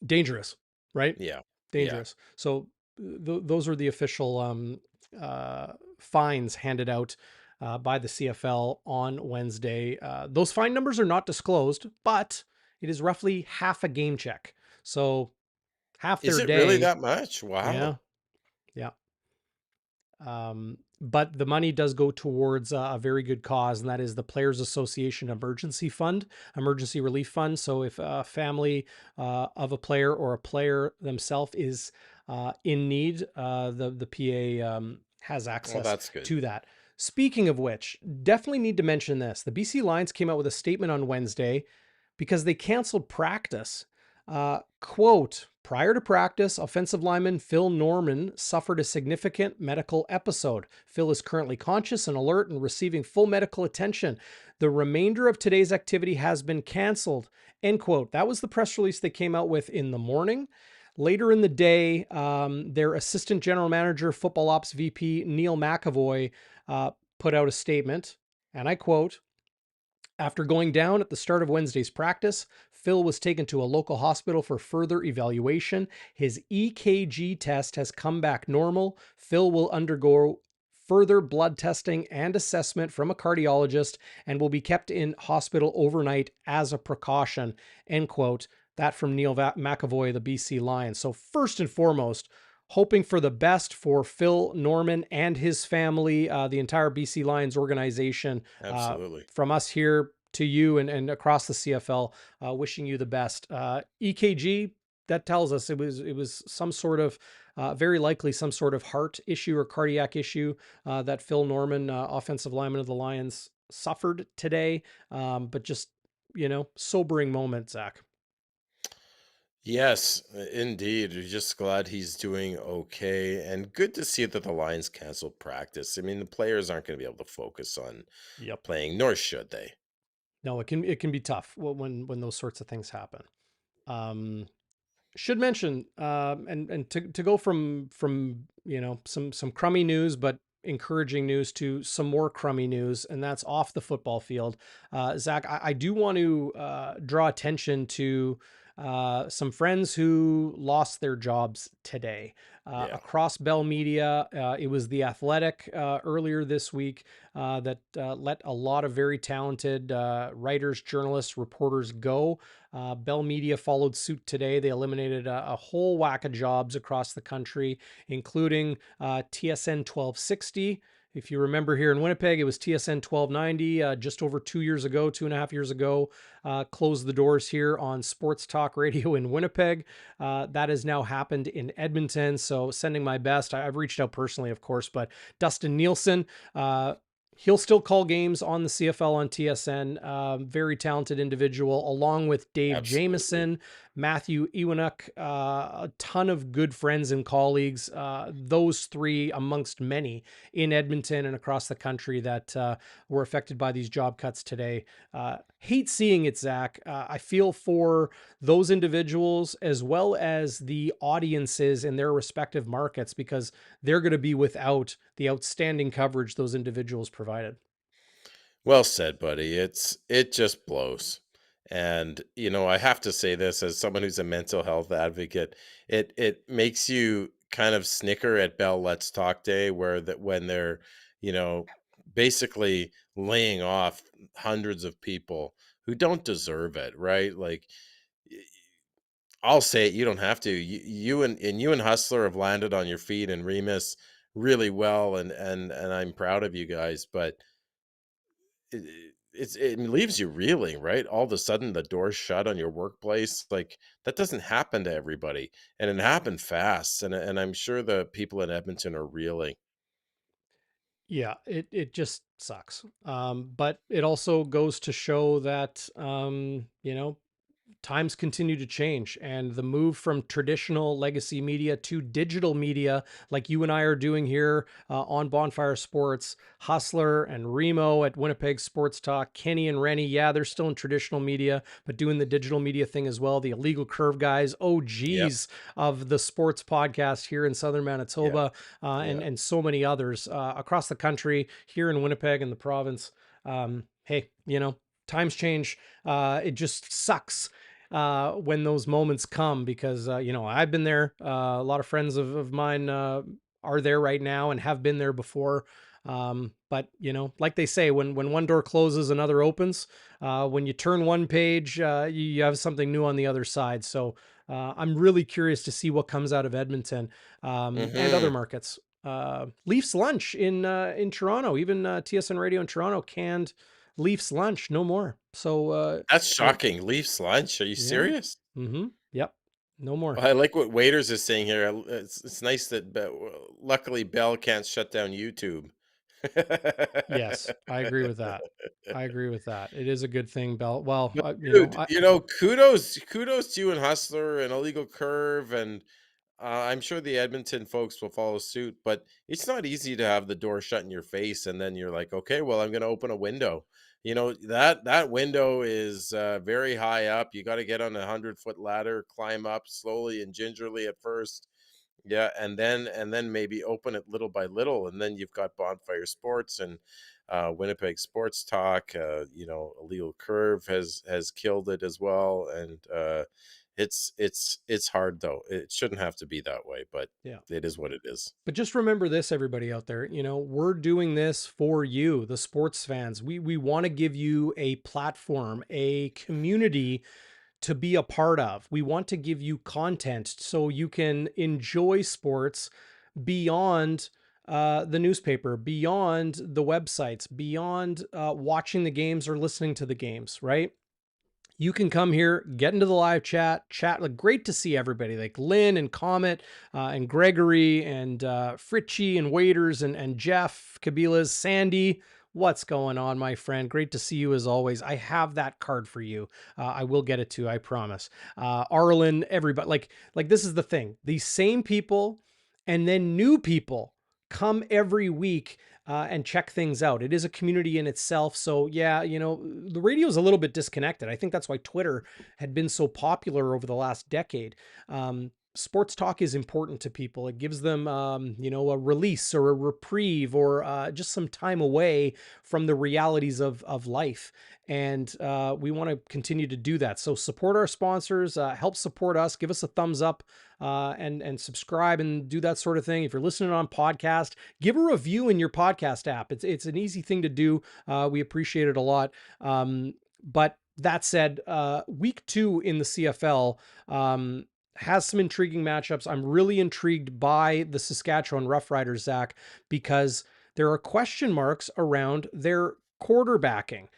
Dangerous, right? Yeah. Yeah. Dangerous. So those are the official fines handed out by the CFL on Wednesday. Those fine numbers are not disclosed, but it is roughly half a game check. So half Is their it really day. that much? Yeah, Wow. yeah. But the money does go towards a very good cause, and that is the Players Association Emergency Fund, Emergency Relief Fund. So if a family of a player or a player themselves is in need, the PA has Oh, access that's good. to that. Speaking of which, definitely need to mention this. The BC Lions came out with a statement on Wednesday because they canceled practice. Quote, prior to practice, offensive lineman Phil Norman suffered a significant medical episode. Phil is currently conscious and alert and receiving full medical attention. The remainder of today's activity has been canceled. End quote. That was the press release they came out with in the morning. Later in the day, their assistant general manager, football ops VP Neil McAvoy, put out a statement, and I quote, after going down at the start of Wednesday's practice, Phil was taken to a local hospital for further evaluation. His EKG test has come back normal. Phil will undergo further blood testing and assessment from a cardiologist and will be kept in hospital overnight as a precaution. End quote. That from Neil McAvoy, the BC Lions. So, first and foremost, hoping for the best for Phil Norman and his family, the entire BC Lions organization. Absolutely. From us here to you and across the CFL, wishing you the best. EKG, that tells us it was some sort of very likely some sort of heart issue or cardiac issue that Phil Norman, offensive lineman of the Lions, suffered today. But just, sobering moment, Zach. Yes, indeed. We're just glad he's doing okay, and good to see that the Lions canceled practice. I mean, the players aren't going to be able to focus on Yep. playing, nor should they. No, it can be tough when those sorts of things happen. Um, should mention, and to go from some crummy news, but encouraging news, to some more crummy news, and that's off the football field. Zach, I do want to draw attention to some friends who lost their jobs today Yeah. across Bell Media. It was The Athletic earlier this week that let a lot of very talented writers, journalists, reporters go. Bell Media followed suit today. They eliminated a whole whack of jobs across the country, including TSN 1260. If you remember, here in Winnipeg, it was TSN 1290 just over 2 years ago, 2.5 years ago, closed the doors here on sports talk radio in Winnipeg. That has now happened in Edmonton. So sending my best. I've reached out personally, of course, but Dustin Nielsen, he'll still call games on the CFL on TSN. Very talented individual, along with Dave Absolutely. Jameson, Matthew Iwanuk, a ton of good friends and colleagues. Those three amongst many in Edmonton and across the country that were affected by these job cuts today. Hate seeing it, Zach. I feel for those individuals as well as the audiences in their respective markets, because they're going to be without the outstanding coverage those individuals provided. Well said, buddy. It just blows. And I have to say this as someone who's a mental health advocate. It makes you kind of snicker at Bell Let's Talk Day, where that when they're, you know, basically laying off hundreds of people who don't deserve it, right? Like, y- I'll say it, you don't have to. You and Hustler have landed on your feet, and Remus really well, and I'm proud of you guys, but it leaves you reeling, right? All of a sudden, the door's shut on your workplace. Like, that doesn't happen to everybody, and it happened fast. And I'm sure the people in Edmonton are reeling. Yeah, it just sucks. But it also goes to show that times continue to change, and the move from traditional legacy media to digital media, like you and I are doing here on Bonfire Sports, Hustler and Remo at Winnipeg Sports Talk, Kenny and Rennie, yeah, they're still in traditional media, but doing the digital media thing as well. The Illegal Curve guys, Yep. OGs of the sports podcast here in Southern Yeah. Manitoba, Yeah. and so many others across the country, here in Winnipeg and the province. Hey, times change. It just sucks when those moments come, because I've been there. A lot of friends of mine are there right now and have been there before. But like they say, when one door closes, another opens. When you turn one page, you have something new on the other side. So I'm really curious to see what comes out of Edmonton and other Hmm. markets. Leafs lunch in Toronto, even TSN Radio in Toronto canned Leafs lunch, no more. So That's yeah, shocking. Leafs lunch. Are you yeah. serious? Yep. No more. Well, I like what Waiters is saying here. It's nice that luckily Bell can't shut down YouTube. Yes, I agree with that. I agree with that. It is a good thing, Bell. Well, But dude, I kudos to you and Hustler and Illegal Curve, and I'm sure the Edmonton folks will follow suit. But it's not easy to have the door shut in your face, and then you're like, okay, well, I'm going to open a window. That window is very high up. You got to get on a 100-foot ladder, climb up slowly and gingerly at first. Yeah, and then maybe open it little by little, and then you've got Bonfire Sports and Winnipeg Sports Talk. Illegal Curve has killed it as well, and it's hard though. It shouldn't have to be that way, but yeah. it is what it is. But just remember this, everybody out there, we're doing this for you, the sports fans. We want to give you a platform, a community to be a part of. We want to give you content so you can enjoy sports beyond the newspaper, beyond the websites, beyond watching the games or listening to the games, right? You can come here, get into the live chat. Like, great to see everybody, like Lynn and Comet and Gregory and Fritchie and Waiters and Jeff, Kabilas, Sandy. What's going on, my friend? Great to see you as always. I have that card for you. I will get it to you, I promise. Arlen, everybody. Like this is the thing. These same people and then new people come every week and check things out. It is a community in itself. So yeah, the radio is a little bit disconnected. I think that's why Twitter had been so popular over the last decade. Sports talk is important to people. It gives them, a release or a reprieve or just some time away from the realities of life. And we want to continue to do that. So support our sponsors, help support us, give us a thumbs up and subscribe and do that sort of thing. If you're listening on podcast, give a review in your podcast app. It's an easy thing to do. We appreciate it a lot. But that said, week 2 in the CFL, has some intriguing matchups. I'm really intrigued by the Saskatchewan Roughriders, Zach, because there are question marks around their quarterbacking.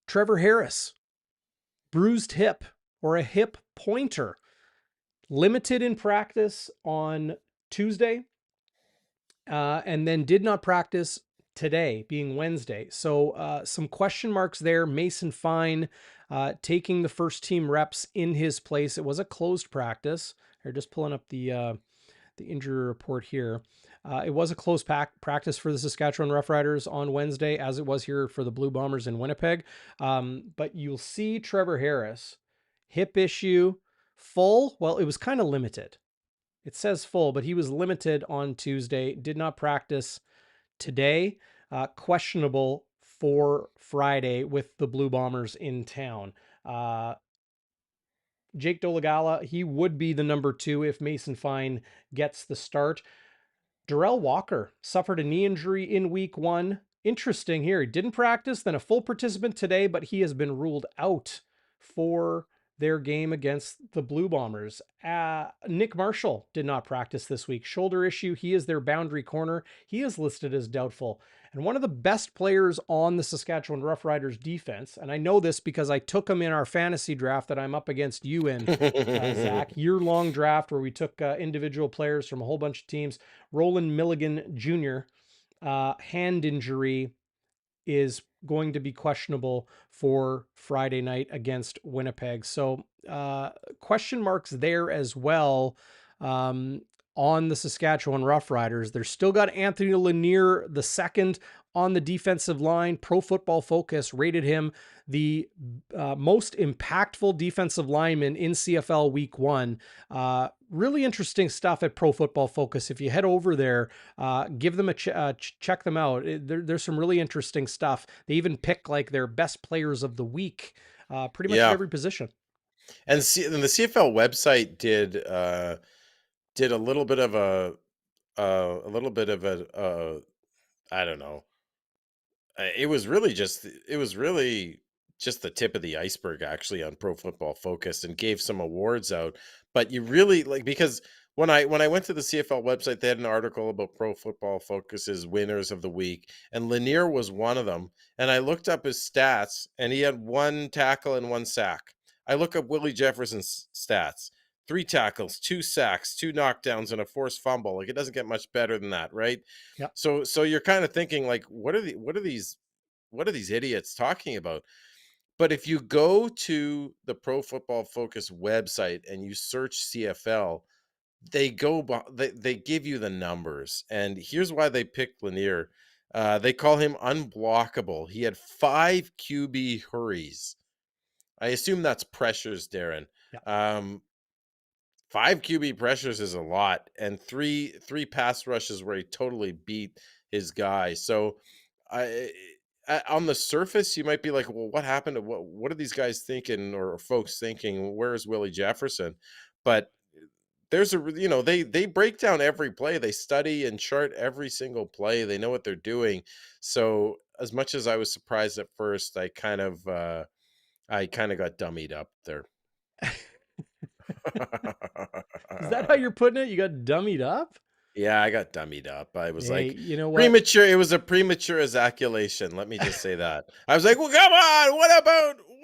Trevor Harris, bruised hip or a hip pointer, limited in practice on Tuesday, and then did not practice today, being Wednesday. So some question marks there. Mason Fine taking the first team reps in his place. It was a closed practice. Here, just pulling up the injury report here. It was a closed practice for the Saskatchewan Roughriders on Wednesday, as it was here for the Blue Bombers in Winnipeg. But you'll see Trevor Harris, hip issue, full. Well, it was kind of limited. It says full, but he was limited on Tuesday, did not practice today, questionable for Friday with the Blue Bombers in town. Jake Dolegala, he would be the number 2 if Mason Fine gets the start. Darrell Walker suffered a knee injury in week 1. Interesting here. He didn't practice, then a full participant today, but he has been ruled out for their game against the Blue Bombers. Nick Marshall did not practice this week. Shoulder issue. He is their boundary corner. He is listed as doubtful. And one of the best players on the Saskatchewan Roughriders defense, and I know this because I took him in our fantasy draft that I'm up against you in, Zach, year-long draft where we took individual players from a whole bunch of teams. Roland Milligan Jr., hand injury, is going to be questionable for Friday night against Winnipeg. So question marks there as well on the Saskatchewan Roughriders. They're still got Anthony Lanier II on the defensive line. Pro Football Focus rated him the most impactful defensive lineman in CFL Week 1. Really interesting stuff at Pro Football Focus. If you head over there, give them a check them out. There's some really interesting stuff. They even pick like their best players of the week, pretty much at every position. And the CFL website did a little bit of I don't know. It was really just the tip of the iceberg, actually, on Pro Football Focus, and gave some awards out. But you really because when I went to the CFL website, they had an article about Pro Football Focus's winners of the week, and Lanier was one of them. And I looked up his stats, and he had 1 tackle and 1 sack. I look up Willie Jefferson's stats: 3 tackles, 2 sacks, 2 knockdowns, and a forced fumble. Like, it doesn't get much better than that, right? Yep. So you're kind of thinking, like, what are these idiots talking about? But if you go to the Pro Football Focus website and you search CFL, they give you the numbers. And here's why they picked Lanier. They call him unblockable. He had 5 QB hurries. I assume that's pressures, Darren. Yep. 5 QB pressures is a lot, and three pass rushes where he totally beat his guy. So on the surface, you might be like, well, what happened to what are these guys thinking, or folks thinking? Where's Willie Jefferson? But there's they break down every play. They study and chart every single play. They know what they're doing. So as much as I was surprised at first, I kind of got dummied up there. Is that how you're putting it? You got dummied up? Yeah, I got dummied up. I was you know what? Premature. It was a premature ejaculation. Let me just say that. I was like, well, come on. What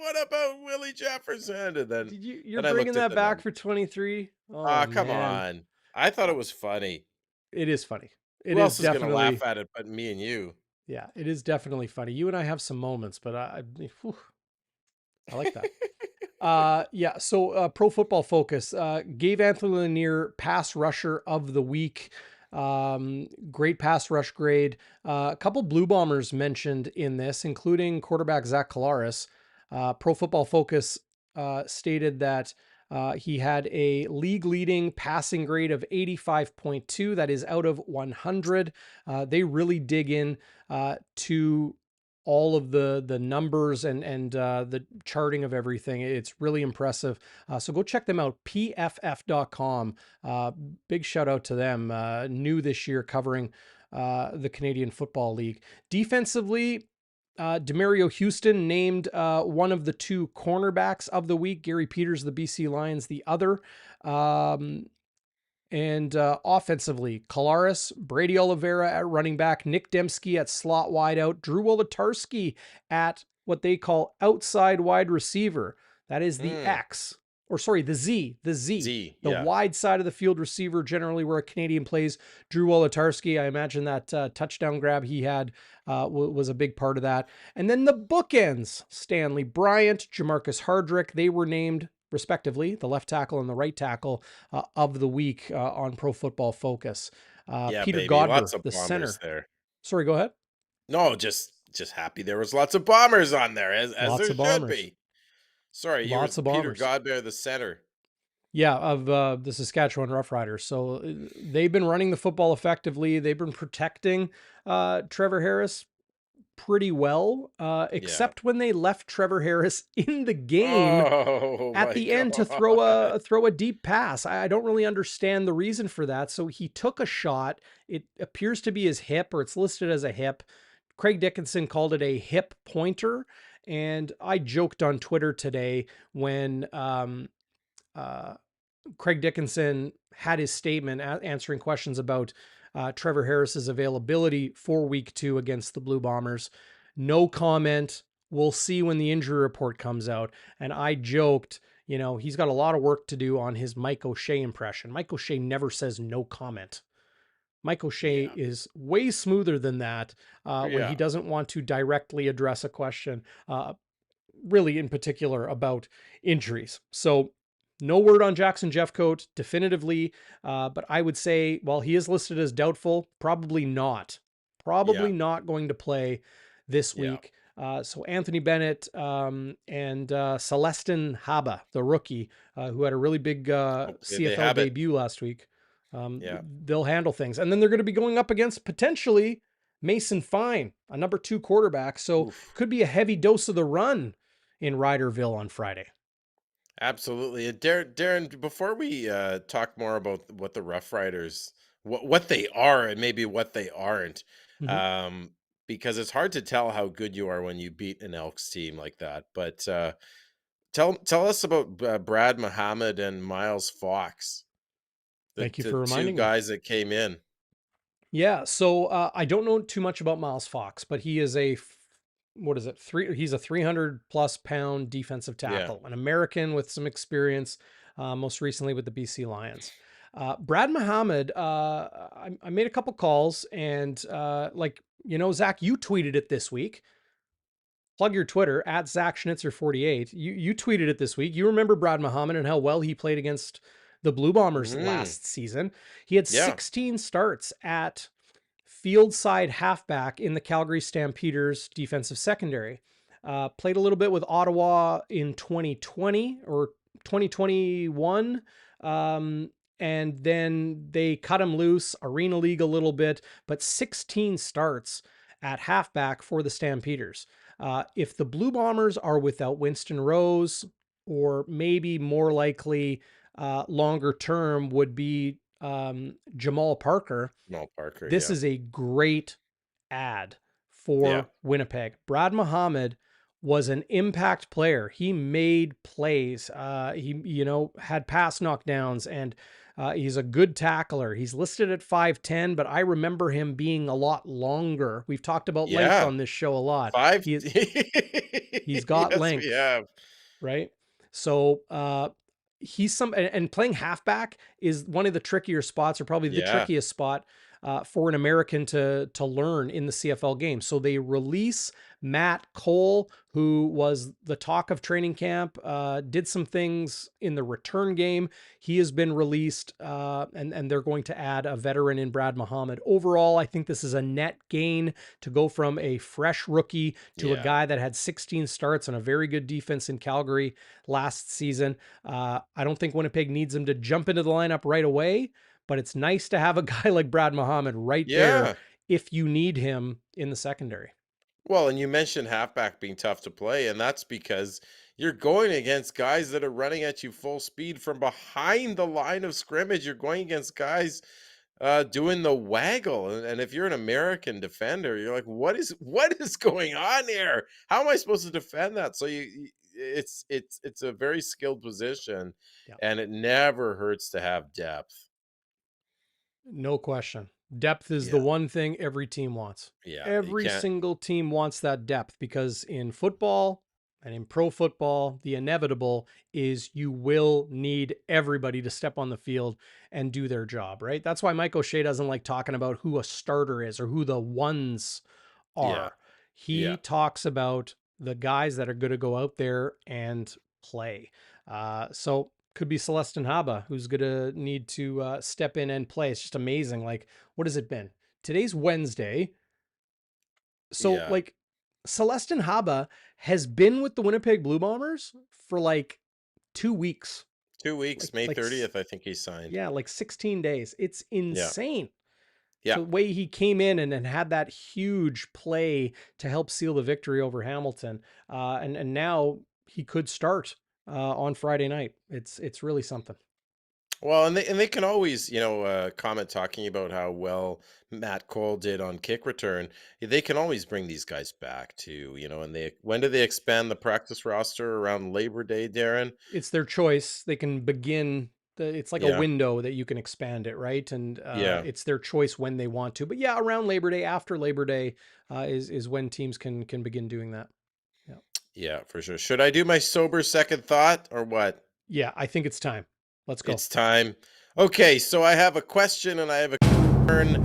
what about Willie Jefferson? And You're then I bringing looked at that the back number. for 23? Oh Ah, come man. on. I thought Uh, it was funny. It is funny. It Who is else is gonna laugh definitely, at it but me and you? yeah, it is definitely funny. You and I have some moments, but whew, I like that. Yeah, so Pro Football Focus gave Anthony Lanier pass rusher of the week. Great pass rush grade. A couple Blue Bombers mentioned in this, including quarterback Zach Schnitzer. Pro Football Focus stated that he had a league leading passing grade of 85.2. That is out of 100. They really dig in to all of the numbers and the charting of everything. It's really impressive. So go check them out, pff.com. Big shout out to them. New this year, covering the Canadian Football League. Defensively, Demario Houston named one of the two cornerbacks of the week. Gary Peters, the BC Lions, the other. And offensively, Kolaris, Brady Oliveira at running back, Nick Dembski at slot wideout, Drew Wolodarski at what they call outside wide receiver. That is the Mm, X, or sorry, the Z, Z, the yeah. wide side of the field receiver, generally where a Canadian plays. Drew Wolodarski, I imagine that touchdown grab he had was a big part of that. And then the bookends, Stanley Bryant, Jamarcus Hardrick, they were named respectively, the left tackle and the right tackle of the week on Pro Football Focus. Yeah, Peter baby. Lots Godber, of the bombers center. there. Sorry, go ahead. No, just happy there was lots of bombers on there, as Lots there of should bombers. be. Sorry, you were Lots of Peter bombers. Godbear, the center. Yeah, of the Saskatchewan Roughriders. So they've been running the football effectively. They've been protecting Trevor Harris pretty well, Yeah. except when they left Trevor Harris in the game Oh at my the end to throw god. a deep pass. I don't really understand the reason for that. So he took a shot. It appears to be his hip, or it's listed as a hip. Craig Dickinson called it a hip pointer, and I joked on Twitter today when uh, Craig Dickinson had his statement answering questions about Trevor Harris's availability for week 2 against the Blue Bombers. No comment. We'll see when the injury report comes out. And I joked, he's got a lot of work to do on his Mike O'Shea impression. Mike O'Shea never says no comment. Mike O'Shea Yeah. is way smoother than that when he Yeah. doesn't want to directly address a question, really in particular about injuries. So no word on Jackson Jeffcoat definitively, but I would say, while he is listed as doubtful, probably not. Yeah. Probably not going to play this Yeah. week. So Anthony Bennett and Celestin Haba, the rookie, who had a really big Oh, they CFL have it. debut last week, Yeah. they'll handle things. And then they're going to be going up against potentially Mason Fine, a number 2 quarterback. So Oof. could be a heavy dose of the run in Ryderville on Friday. Absolutely. And Darren, before we talk more about what the Rough Riders, what they are and maybe what they aren't, Mhm. um, because it's hard to tell how good you are when you beat an Elks team like that. But tell us about Brad Muhammad and Miles Fox, Thank you the for two reminding me. guys that came in. Yeah, so I don't know too much about Miles Fox, but he is what is it? He's a 300 plus pound defensive Yeah. tackle, an American with some experience, most recently with the BC Lions. Brad Muhammad, I made a couple calls and Zach, you tweeted it this week. Plug your Twitter at Zach Schnitzer 48. You tweeted it this week. You remember Brad Muhammad and how well he played against the Blue Bombers Hmm. last season. He had Yeah. 16 starts at field side halfback in the Calgary Stampeders defensive secondary. Played a little bit with Ottawa in 2020 or 2021. And then they cut him loose, Arena League a little bit, but 16 starts at halfback for the Stampeders. If the Blue Bombers are without Winston Rose, or maybe more likely longer term would be Jamal Parker, Jamal Parker. this Yeah. is a great ad Yeah. for Winnipeg. Brad Muhammad was an impact player. He made plays. He had pass knockdowns and He's a good tackler. He's listed at 5'10", but I remember him being a lot longer. We've talked about length Yeah. on this show a lot. 5 He's got Yes, we length, have. right? So he's and playing halfback is one of the trickier spots, or probably the Yeah. trickiest spot for an American to learn in the CFL game. So they release Matt Cole, who was the talk of training camp, did some things in the return game. He has been released, and they're going to add a veteran in Brad Muhammad. Overall, I think this is a net gain to go from a fresh rookie to a Yeah. guy that had 16 starts and a very good defense in Calgary last season. I don't think Winnipeg needs him to jump into the lineup right away, but it's nice to have a guy like Brad Muhammad right there Yeah. if you need him in the secondary. Well, and you mentioned halfback being tough to play, and that's because you're going against guys that are running at you full speed from behind the line of scrimmage. You're going against guys doing the waggle, and if you're an American defender, you're like, what is going on here? How am I supposed to defend that? So it's a very skilled position, Yeah, and it never hurts to have depth. no question. Depth is the Yeah, one thing every team wants. yeah, you Every can't. single team wants that depth, because in football and in pro football, the inevitable is you will need everybody to step on the field and do their job, right? That's why Mike O'Shea doesn't like talking about who a starter is or who the ones Yeah, are. He yeah. talks about the guys that are going to go out there and play. So could be Celestin Haba, who's going to need to step in and play. It's just amazing. Like, what has it been? Today's Wednesday. So, Yeah. like, Celestin Haba has been with the Winnipeg Blue Bombers for like 2 weeks. 2 weeks, May Like, 30th, I think he signed. yeah, like 16 days. It's Yeah. insane. Yeah. So the way he came in and had that huge play to help seal the victory over Hamilton, and now he could start on Friday night. It's really something. Well, and they can always, comment talking about how well Matt Cole did on kick return. They can always bring these guys back too, and when do they expand the practice roster around Labor Day, Darren? It's their choice. They can begin. It's like a Yeah. window that you can expand it, right? And Yeah. it's their choice when they want to. But yeah, around Labor Day, after Labor Day, is when teams can begin doing that. Yeah, Yeah, for sure. Should I do my sober second thought or what? yeah. I think it's time. Let's go. It's time. Okay, so I have a question and I have a concern.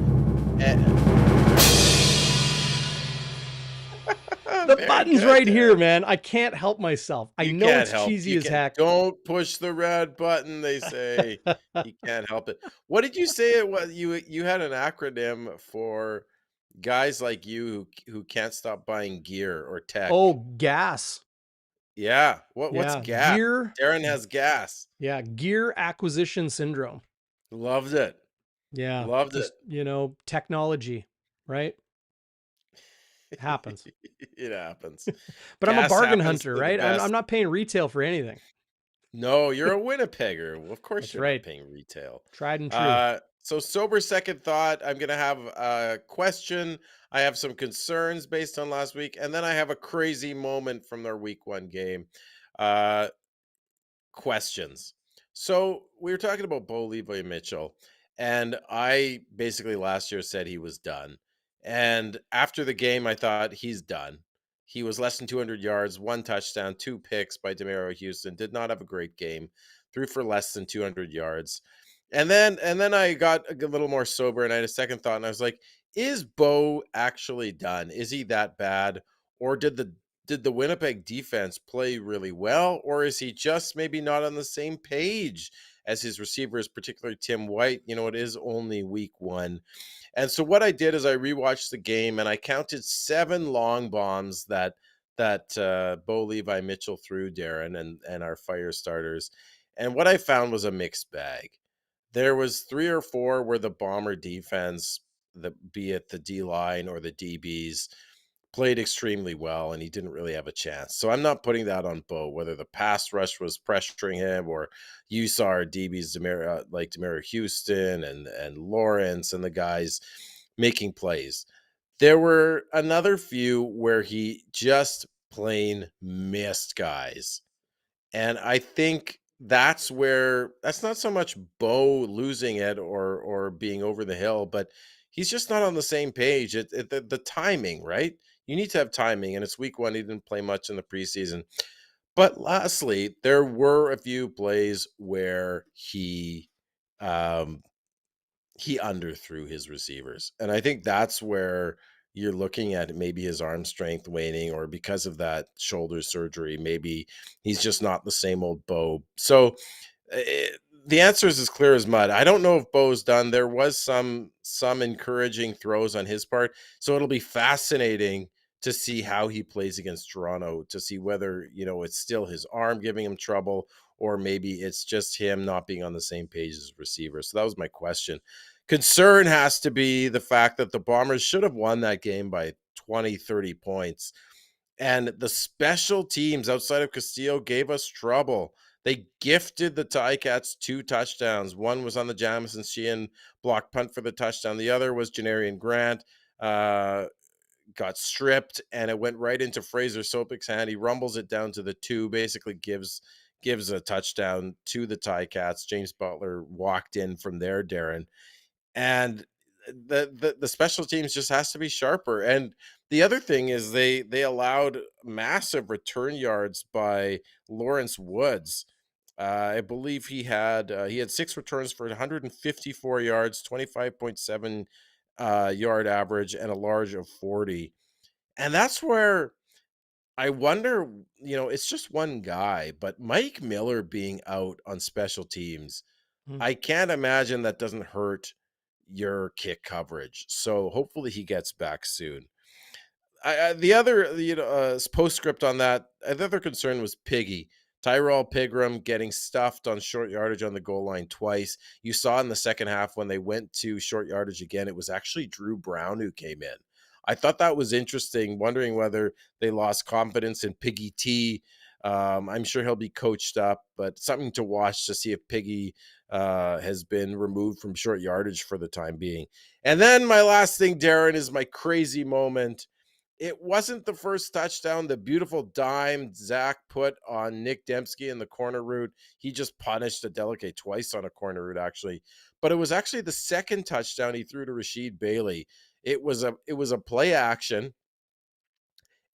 The Very button's good, right here, Darren. man. I can't help myself. I You know can't it's help. cheesy You as can't. heck. Don't push the red button. They say you can't help it. What did you say? It was you had an acronym for guys like you who can't stop buying gear or tech. Oh, gas. Yeah. What's Yeah, gas? gear. Darren has gas. Yeah, gear acquisition syndrome. Loved it. Yeah, Loved it. just, technology, right? Happens. It happens. But I'm a Gas bargain happens hunter, to the right? I'm best. not paying retail for anything. No, you're a Winnipegger. Well, of course That's you're not right. paying retail. Tried and true. So sober second thought, I'm gonna have a question. I have some concerns based on last week, and then I have a crazy moment from their week one game. Uh, Questions. So we were talking about Bo Levi Mitchell, and I basically last year said he was done. And after the game, I thought he's done. He was less than 200 yards, one touchdown, two picks by Demaro Houston. Did not have a great game. Threw for less than 200 yards. And then I got a little more sober, and I had a second thought, and I was like, is Bo actually done? Is he that bad, or did the Winnipeg defense play really well, or is he just maybe not on the same page as his receivers, particularly Tim White? It is only week one. And so what I did is I rewatched the game and I counted 7 long bombs that Bo Levi Mitchell threw, Darren, and our fire starters. And what I found was a mixed bag. There was 3 or 4 where the Bomber defense, be it the D line or the DBs, played extremely well, and he didn't really have a chance. So I'm not putting that on Bo, whether the pass rush was pressuring him or you saw our DBs, like Demaro Houston and Lawrence and the guys making plays. There were another few where he just plain missed guys. And I think that's where that's not so much Bo losing it or being over the hill, but he's just not on the same page. The timing, right? You need to have timing, and it's week one. He didn't play much in the preseason. But lastly, there were a few plays where um he underthrew his receivers. And I think that's where you're looking at maybe his arm strength waning, or because of that shoulder surgery, maybe he's just not the same old Bo. So eh, the answer is as clear as mud. I don't know if Bo's done. There was some encouraging throws on his part, so it'll be fascinating to see how he plays against Toronto, to see whether, it's still his arm giving him trouble, or maybe it's just him not being on the same page as receiver. So that was my question. Concern has to be the fact that the Bombers should have won that game by 20, 30 points. And the special teams outside of Castillo gave us trouble. They gifted the Ticats 2 touchdowns. One was on the Jamison Sheehan block punt for the touchdown. The other was Janarian Grant. Got stripped, and it went right into Fraser Sopic's hand. He rumbles it down to the 2, basically gives a touchdown to the Ticats. James Butler walked in from there, Darren. And the special teams just has to be sharper. And the other thing is they allowed massive return yards by Lawrence Woods. I believe he had 6 returns for 154 yards, 25.7 yard average, and a large of 40. And that's where I wonder, it's just one guy, but Mike Miller being out on special teams, Hmm. I can't imagine that doesn't hurt your kick coverage. So hopefully he gets back soon. The other, postscript on that, the other concern was Piggy. Tyrell Pigram getting stuffed on short yardage on the goal line twice. You saw in the second half when they went to short yardage again, it was actually Drew Brown who came in. I thought that was interesting, wondering whether they lost confidence in Piggy T. I'm sure he'll be coached up, but something to watch to see if Piggy has been removed from short yardage for the time being. And then my last thing, Darren, is my crazy moment. It wasn't the first touchdown. The beautiful dime Zach put on Nick Dembski in the corner route. He just punished Adeleke twice on a corner route, actually. But it was actually the second touchdown he threw to Rashid Bailey. It was a play action,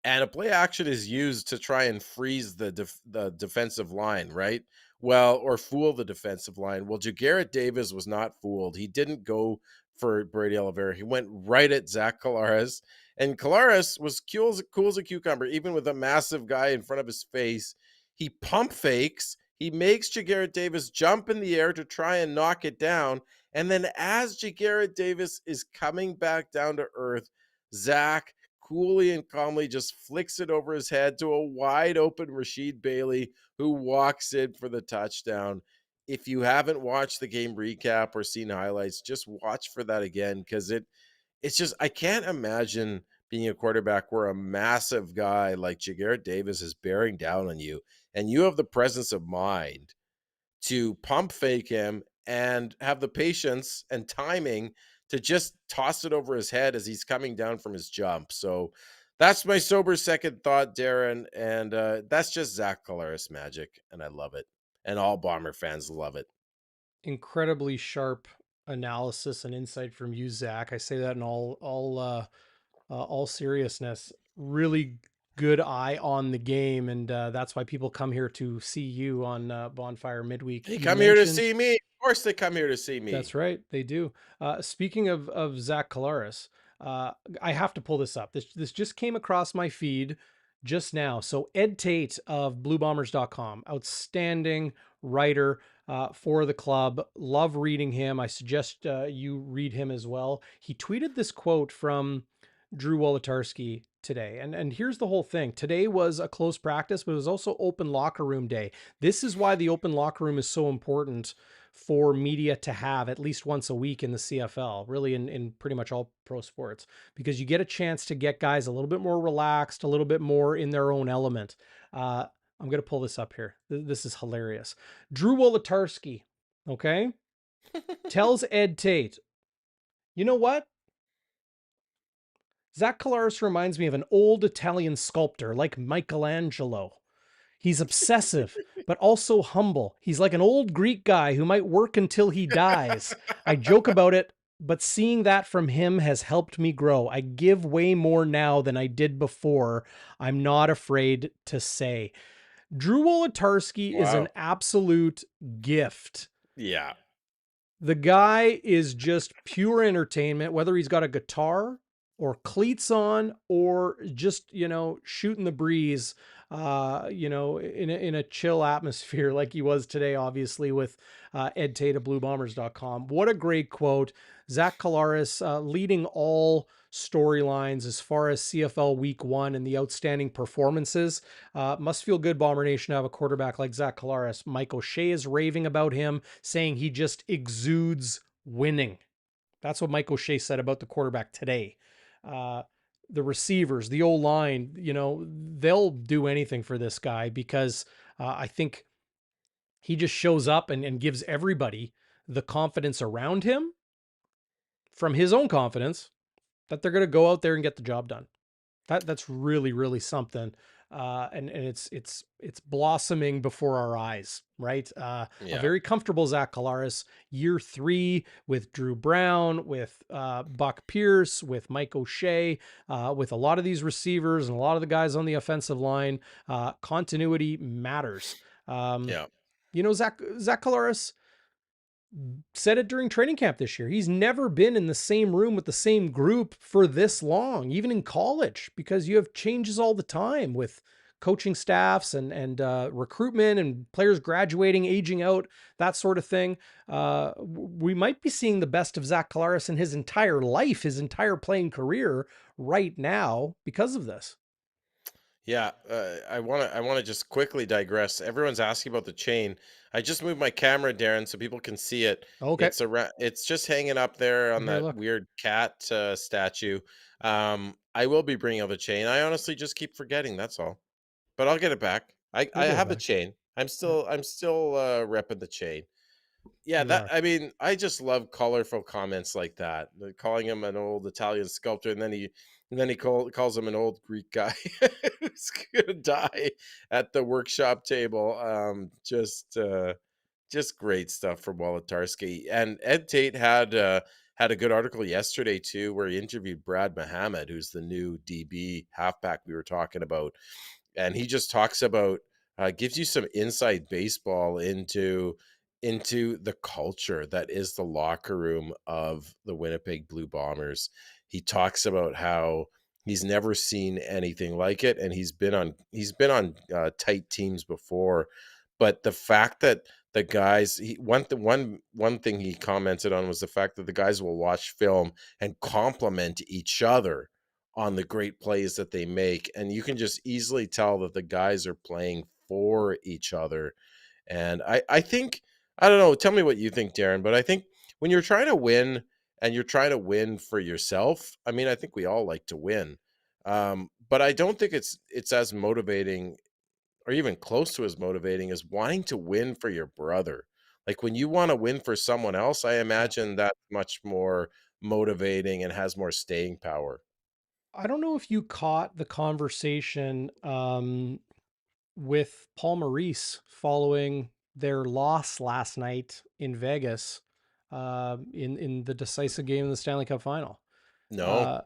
and a play action is used to try and freeze the defensive line, right? Well, or fool the defensive line. Well, Jagarrett Davis was not fooled. He didn't go for Brady Oliveira. He went right at Zach Collaros, and Collaros was cool as a cucumber, even with a massive guy in front of his face. He pump fakes. He makes Jagarrett Davis jump in the air to try and knock it down. And then as Jagarrett Davis is coming back down to earth, Zach coolly and calmly just flicks it over his head to a wide open Rashid Bailey, who walks in for the touchdown. If you haven't watched the game recap or seen highlights, just watch for that again, because it's just, I can't imagine being a quarterback where a massive guy like Jagarrett Davis is bearing down on you, and you have the presence of mind to pump fake him and have the patience and timing to just toss it over his head as he's coming down from his jump. So that's my sober second thought, Darren. And that's just Zach Collaros magic. And I love it. And all Bomber fans love it. Incredibly sharp analysis and insight from you, Zach. I say that in all seriousness. Really good eye on the game, and that's why people come here to see you on Bonfire Midweek. They You come here to mentioned see me. Of course, they come here to see me. that's right, they do. Speaking of Zach Collaros, uh, I have to pull this up. This just came across my feed just now. So Ed Tate of BlueBombers.com, outstanding writer for the club. Love reading him. I suggest you read him as well. He tweeted this quote from Drew Wolodarski today. And here's the whole thing. Today was a close practice, but it was also open locker room day. This is why the open locker room is so important for media to have at least once a week in the CFL, really in pretty much all pro sports, because you get a chance to get guys a little bit more relaxed, a little bit more in their own element. I'm going to pull this up here. This is hilarious. Drew Wolodarski, okay, tells Ed Tate, you know what? Zach Collaros reminds me of an old Italian sculptor like Michelangelo. He's obsessive, but also humble. He's like an old Greek guy who might work until he dies. I joke about it, but seeing that from him has helped me grow. I give way more now than I did before. I'm not afraid to say. Drew Wolodarski is an Wow. absolute gift. Yeah. The guy is just pure entertainment, whether he's got a guitar or cleats on or just, shooting the breeze, in a chill atmosphere like he was today, obviously, with Ed Tate of BlueBombers.com. What a great quote. Zach Collaros leading all storylines as far as CFL Week 1 and the outstanding performances. Must feel good, Bomber Nation, to have a quarterback like Zach Collaros. Mike O'Shea is raving about him, saying he just exudes winning. That's what Mike O'Shea said about the quarterback today. Uh, the receivers, the O-line, they'll do anything for this guy because I think he just shows up and gives everybody the confidence around him from his own confidence that they're going to go out there and get the job done. That's really, really something. And it's blossoming before our eyes, right? A Yeah. very comfortable Zach Collaros, year 3 with Drew Brown, with Buck Pierce, with Mike O'Shea, with a lot of these receivers and a lot of the guys on the offensive line. Continuity matters. Um, Yeah. Zach Collaros said it during training camp this year. He's never been in the same room with the same group for this long, even in college, because you have changes all the time with coaching staffs and recruitment and players graduating, aging out, that sort of thing. We might be seeing the best of Zach Collaros in his entire life, his entire playing career right now because of this. Yeah, I want to just quickly digress. Everyone's asking about the chain. I just moved my camera, Darren, so people can see it. Okay, It's just hanging up there on here, that look. weird cat statue. I will be bringing out the chain. I honestly just keep forgetting. That's all. But I'll get it back. I You'll I get it have the back. chain. I'm Yeah, still I'm still repping the chain. Yeah, you that are. I mean, I just love colorful comments like that. Calling him an old Italian sculptor, and then he calls him an old Greek guy who's gonna die at the workshop table. Just great stuff from Wolodarski. And Ed Tate had a good article yesterday too, where he interviewed Brad Muhammad, who's the new DB halfback we were talking about, and he just talks about gives you some inside baseball into the culture that is the locker room of the Winnipeg Blue Bombers. He talks about how he's never seen anything like it, and he's been on tight teams before, but the fact that the guys one thing he commented on was the fact that the guys will watch film and compliment each other on the great plays that they make, and you can just easily tell that the guys are playing for each other. And I think, I don't know, tell me what you think, Darren, but I think when you're trying to win and you're trying to win for yourself, I mean, I think we all like to win. But I don't think it's as motivating or even close to as motivating as wanting to win for your brother. Like when you want to win for someone else, I Yeah. imagine that's much more motivating and has more staying power. I don't know if you caught the conversation with Paul Maurice following their loss last night in Vegas in the decisive game of the Stanley Cup Final. No. Uh,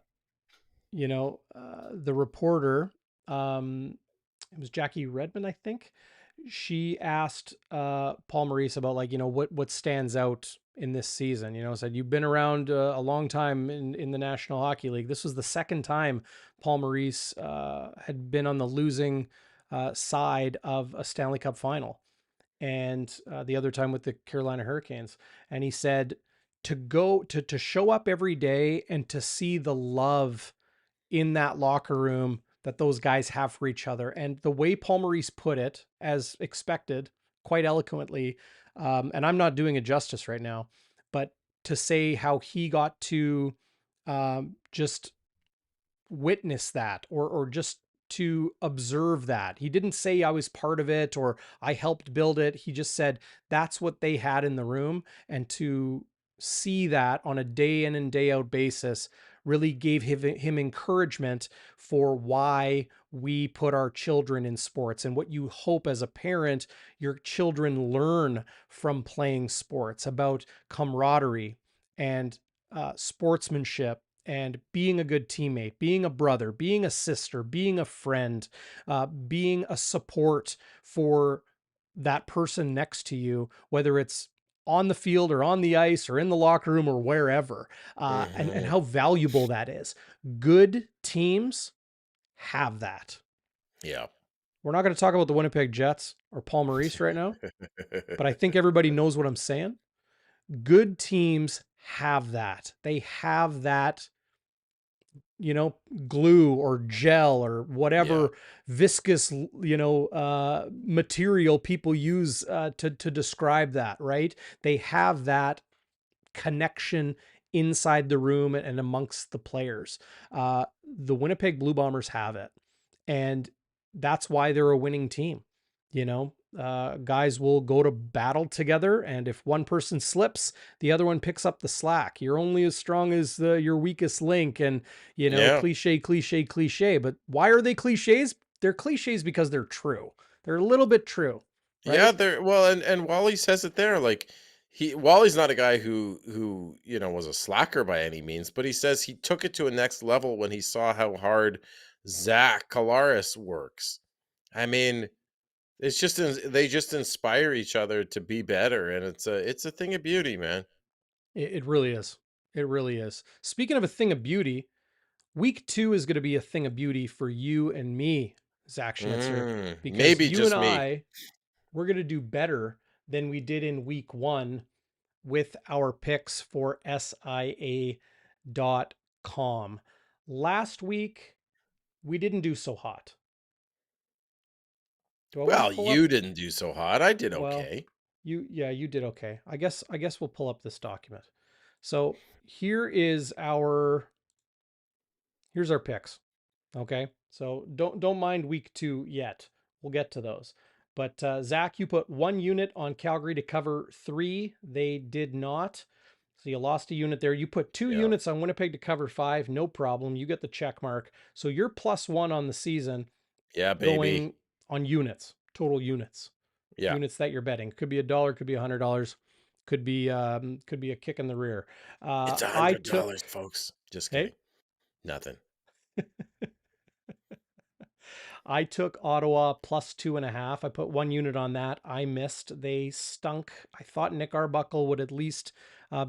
the reporter, it was Jackie Redmond, I think. She asked Paul Maurice about what stands out in this season. Said you've been around a long time in the National Hockey League. This was the second time Paul Maurice had been on the losing side of a Stanley Cup final, and the other time with the Carolina Hurricanes. And he said to go to show up every day and to see the love in that locker room that those guys have for each other. And the way Paul Maurice put it, as expected, quite eloquently, and I'm not doing it justice right now, but to say how he got to just witness that or just to observe that. He didn't say I was part of it or I helped build it. He just said that's what they had in the room, and to see that on a day in and day out basis really gave him encouragement for why we put our children in sports and what you hope as a parent your children learn from playing sports about camaraderie and sportsmanship and being a good teammate, being a brother, being a sister, being a friend, being a support for that person next to you, whether it's on the field or on the ice or in the locker room or wherever, and Mhm. how valuable that is. Good teams have that. Yeah. We're not going to talk about the Winnipeg Jets or Paul Maurice right now, but I think everybody knows what I'm saying. Good teams have that. They have that, glue or gel or Yeah. whatever viscous, material people use to describe that, right? They have that connection inside the room and amongst the players. The Winnipeg Blue Bombers have it. And that's why they're a winning team. Guys will go to battle together. And if one person slips, the other one picks up the slack. You're only as strong as your weakest link. And, Yeah. cliche, cliche, cliche. But why are they cliches? They're cliches because they're true. They're a little bit true, Yeah, right? there well, and Wally says it there, like, Wally's not a guy who, was a slacker by any means, but he says he took it to a next level when he saw how hard Zach Schnitzer works. I mean, they just inspire each other to be better, and it's a thing of beauty, man. It really is. It really is. Speaking of a thing of beauty, week 2 is going to be a thing of beauty for you and me, Zach Schnitzer, because Maybe you and just me. we're going to do better than we did in week 1 with our picks for SIA.com. Last week, we didn't do so hot. Do I want to Well, pull up? you didn't do so hot. I did Well, okay. you did okay. I guess we'll pull up this document. So here's our picks. Okay, so don't mind week 2 yet. We'll get to those. But Zach, you put 1 unit on Calgary to cover 3. They did not. So you lost a unit there. You put 2 Yeah. units on Winnipeg to cover 5. No problem. You get the check mark. So you're +1 on the season Yeah, baby. going on units, total units, Yeah. units that you're betting. Could be $1, could be $100, could be a kick in the rear. It's a I hundred took. dollars, folks. Just Hey, kidding. Nothing. I took Ottawa +2.5. I put 1 unit on that. I missed. They stunk. I thought Nick Arbuckle would at least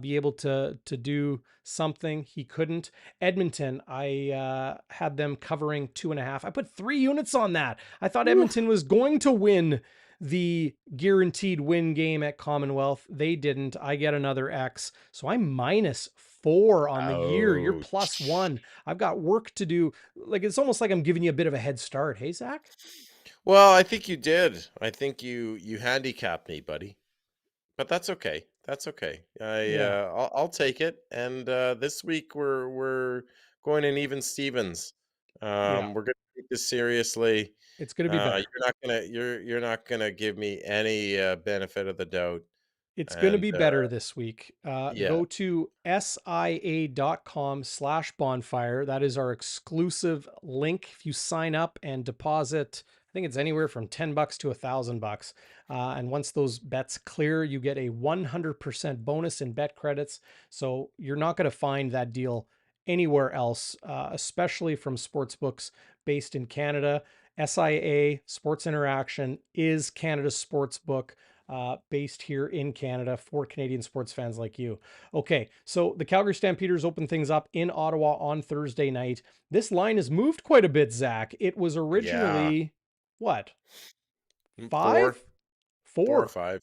be able to do something. He couldn't. Edmonton, I had them covering 2.5. I put 3 units on that. I thought Woo. Edmonton was going to win the guaranteed win game at Commonwealth. They didn't. I get another X. So I'm -4 on the year. You're Ouch. +1. I've got work to do. Like, it's almost like I'm giving you a bit of a head start. Hey, Zach? Well, I think you did. I think you handicapped me, buddy. But that's okay. That's okay. Yeah. I'll take it. And this week we're going in even Stevens. Yeah. We're gonna take this seriously. It's going to be better. You're not gonna give me any benefit of the doubt. It's going to And be better this week. yeah, Go to SIA.com/bonfire. That is our exclusive link. If you sign up and deposit, I think it's anywhere from $10 to $1,000. And once those bets clear, you get a 100% bonus in bet credits. So you're not going to find that deal anywhere else, especially from sportsbooks based in Canada. SIA Sports Interaction is Canada's sportsbook, based here in Canada for Canadian sports fans like you. Okay, so the Calgary Stampeders open things up in Ottawa on Thursday night. This line has moved quite a bit, Zach. It was yeah. originally what? Four, Five? 4 or Four. 5.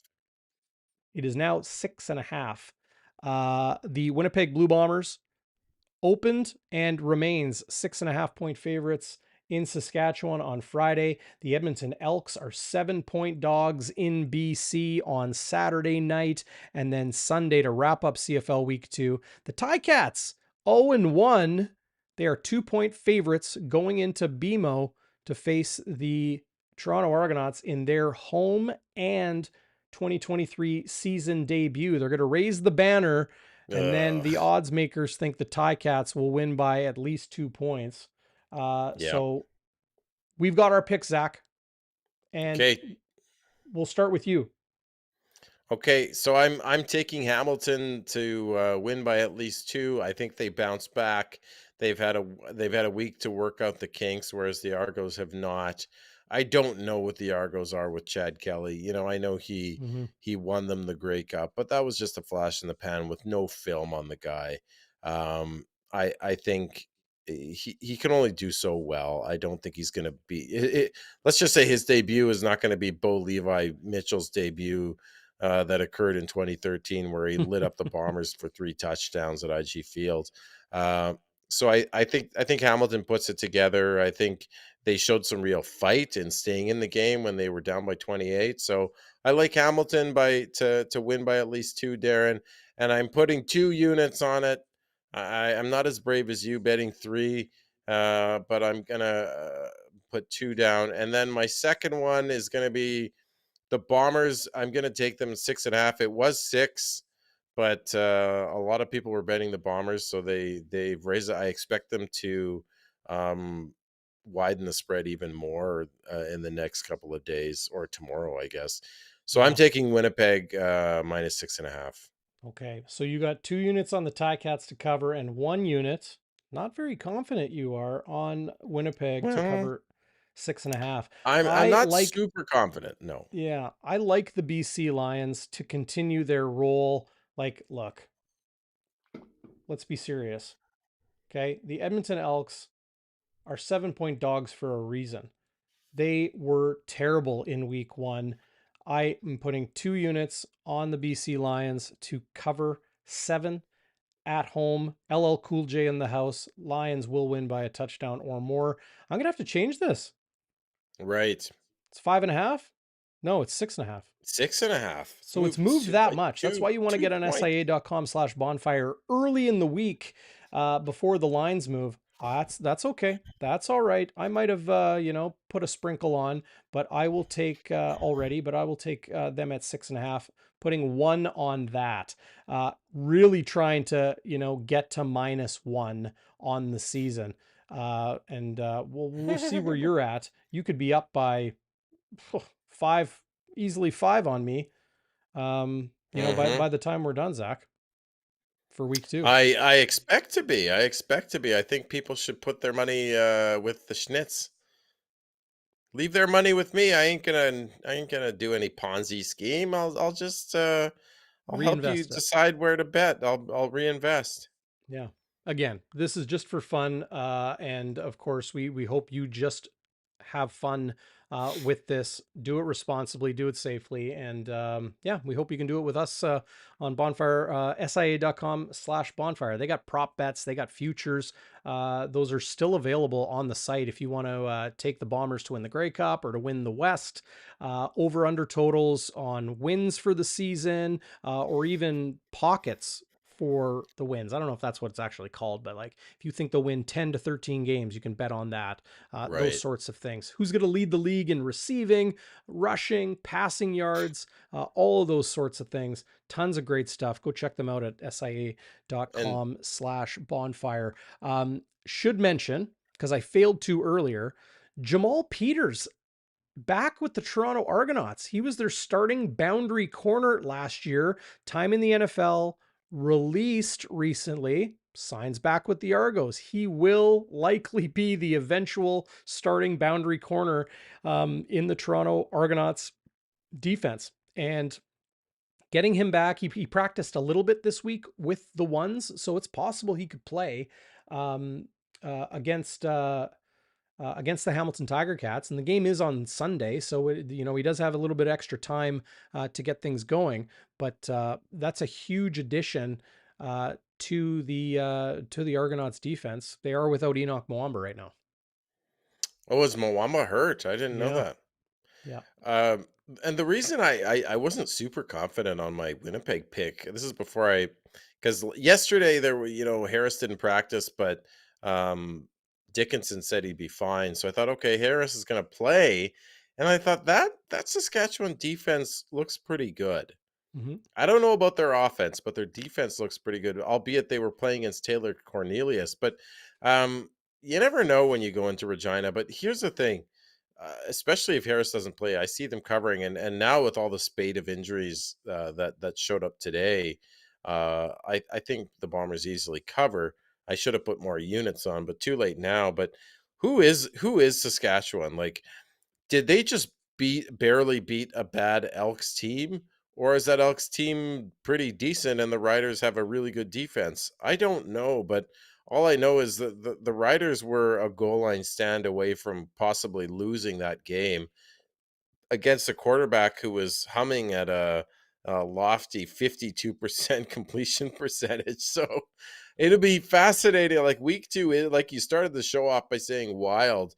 It is now 6.5. The Winnipeg Blue Bombers opened and remains 6.5 point favorites in Saskatchewan on Friday. The Edmonton Elks are 7 point dogs in BC on Saturday night. And then Sunday to wrap up CFL Week 2. The Ticats 0-1. They are 2 point favorites going into BMO to face the Toronto Argonauts in their home and 2023 season debut. They're going to raise the banner And then Ugh. the odds makers think the Ticats will win by at least 2 points. Yeah. So we've got our picks, Zach, and Okay. we'll start with you. Okay, so I'm taking Hamilton to win by at least 2. I think they bounce back. They've had a week to work out the kinks, whereas the Argos have not. I don't know what the Argos are with Chad Kelly. I know he Mhm. he won them the Grey Cup, but that was just a flash in the pan with no film on the guy. I think he can only do so well. I don't think he's going to be. Let's just say his debut is not going to be Bo Levi Mitchell's debut that occurred in 2013, where he lit up the Bombers for 3 touchdowns at IG Field. Uh, so I think Hamilton puts it together. I think they showed some real fight in staying in the game when they were down by 28. So I like Hamilton to win by at least 2, Darren, and I'm putting 2 units on it. I'm not as brave as you betting 3, but I'm gonna put 2 down, and then my second one is gonna be the Bombers. I'm going to take them 6.5. It was 6, but a lot of people were betting the Bombers, so they've raised it. I expect them to um, widen the spread even more in the next couple of days, or tomorrow, I guess. So I'm Yeah. taking Winnipeg minus 6.5. Okay. So you got 2 units on the Ticats to cover and 1 unit. Not very confident you are on Winnipeg to Well, cover 6.5. I'm I not like, super confident. No. yeah, I like the BC Lions to continue their role. Like, look, let's be serious. Okay. The Edmonton Elks are 7-point dogs for a reason. They were terrible in week 1. I am putting 2 units on the BC Lions to cover 7 at home. LL Cool J in the house. Lions will win by a touchdown or more. I'm gonna have to change this. Right. It's 5.5. No, it's 6.5. 6.5. It's So it's moved moved that by much. That's two why you want to two get on points. SIA.com/bonfire early in the week before the lines move. That's okay. That's all right. I might have put a sprinkle on, but I will take already. But I will take them at 6.5, putting 1 on that. Really trying to get to -1 on the season, and we'll see where you're at. You could be up by 5, easily 5 on me. By hmm the time we're done, Zach, for week 2. I expect to be. I expect to be. I think people should put their money with the Schnitz. Leave their money with me. I ain't gonna do any Ponzi scheme. I'll just I'll help you Reinvest it. decide where to bet. I'll reinvest. Yeah. Again, this is just for fun, and of course, we hope you just have fun with this. Do it responsibly, do it safely, and yeah, we hope you can do it with us on Bonfire, SIA.com/bonfire. They got prop bets, they got futures. Those are still available on the site if you want to take the Bombers to win the Grey Cup or to win the West. Over under totals on wins for the season, or even pockets for the wins. I don't know if that's what it's actually called, but like if you think they'll win 10 to 13 games, you can bet on that. Those Right. sorts of things. Who's going to lead the league in receiving, rushing, passing yards, all of those sorts of things. Tons of great stuff. Go check them out at And SIA.com/bonfire. Should mention, because I failed to earlier, Jamal Peters back with the Toronto Argonauts. He was their starting boundary corner last year, time in the NFL, released recently, signs back with the Argos. He will likely be the eventual starting boundary corner in the Toronto Argonauts defense. And getting him back, he practiced a little bit this week with the ones, so it's possible he could play um, against against the Hamilton Tiger Cats, and the game is on Sunday, so he does have a little bit extra time to get things going. But that's a huge addition to the Argonauts defense. They are without Enoch Mwamba right now. oh, is Mwamba hurt? I didn't know Yeah, that. yeah. Um, and the reason I wasn't super confident on my Winnipeg pick, this is before because yesterday there were, Harris didn't practice, but um, Dickinson said he'd be fine. So I thought, okay, Harris is going to play. And I thought that Saskatchewan defense looks pretty good. Hmm. I don't know about their offense, but their defense looks pretty good, albeit they were playing against Taylor Cornelius. But um, you never know when you go into Regina. But here's the thing, especially if Harris doesn't play, I see them covering, and now with all the spate of injuries that showed up today, I think the Bombers easily cover. I should have put more units on, but too late now. But who is Saskatchewan? Like, did they just barely beat a bad Elks team? Or is that Elks team pretty decent and the Riders have a really good defense? I don't know, but all I know is that the Riders were a goal line stand away from possibly losing that game against a quarterback who was humming at a lofty 52% completion percentage. So it'll be fascinating. Like week two, like you started the show off by saying wild.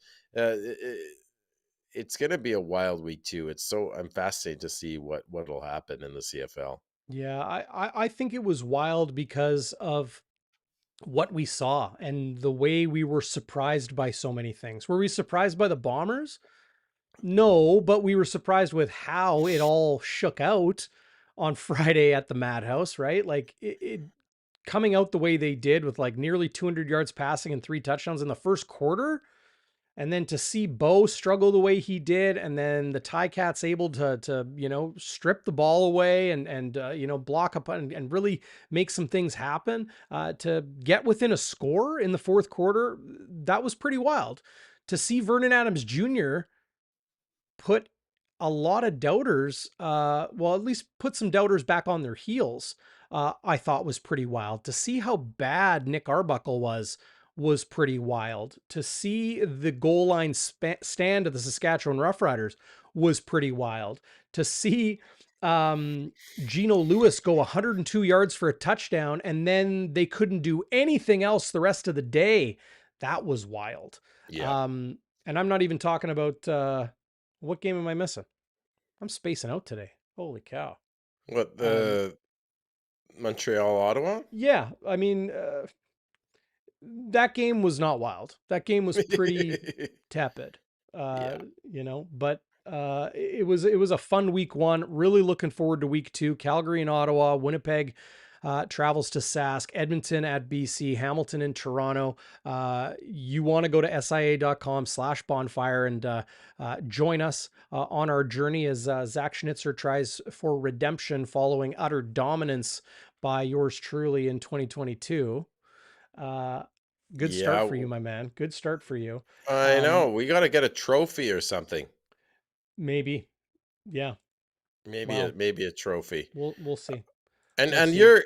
It's going to be a wild week too. I'm fascinated to see what'll happen in the CFL. Yeah, I think it was wild because of what we saw and the way we were surprised by so many things. Were we surprised by the Bombers? No, but we were surprised with how it all shook out on Friday at the Madhouse, right? Like it coming out the way they did with like nearly 200 yards passing and 3 touchdowns in the first quarter. And then to see Bo struggle the way he did, and then the Ticats able to strip the ball away and block up and really make some things happen to get within a score in the fourth quarter, that was pretty wild. To see Vernon Adams Jr. put a lot of doubters, well, at least put some doubters back on their heels, I thought was pretty wild. To see how bad Nick Arbuckle was pretty wild. To see the goal line stand of the Saskatchewan Roughriders was pretty wild. To see Geno Lewis go 102 yards for a touchdown and then they couldn't do anything else the rest of the day, that was wild. Yeah. And I'm not even talking about what game am I missing? I'm spacing out today. Holy cow. What, Um, the Montreal Ottawa? yeah, I mean, that game was not wild. That game was pretty tepid. Uh, Yeah. but it was a fun week one. Really looking forward to week two. Calgary and Ottawa, Winnipeg travels to Sask, Edmonton at BC, Hamilton in Toronto. You want to go to sia.com/bonfire and join us on our journey as Zach Schnitzer tries for redemption following utter dominance by yours truly in 2022. Uh, good Yeah. start for you, my man. Good start for you. I know. We got to get a trophy or something. Maybe. Yeah. Wow. Maybe a trophy. We'll see. We'll And see. you're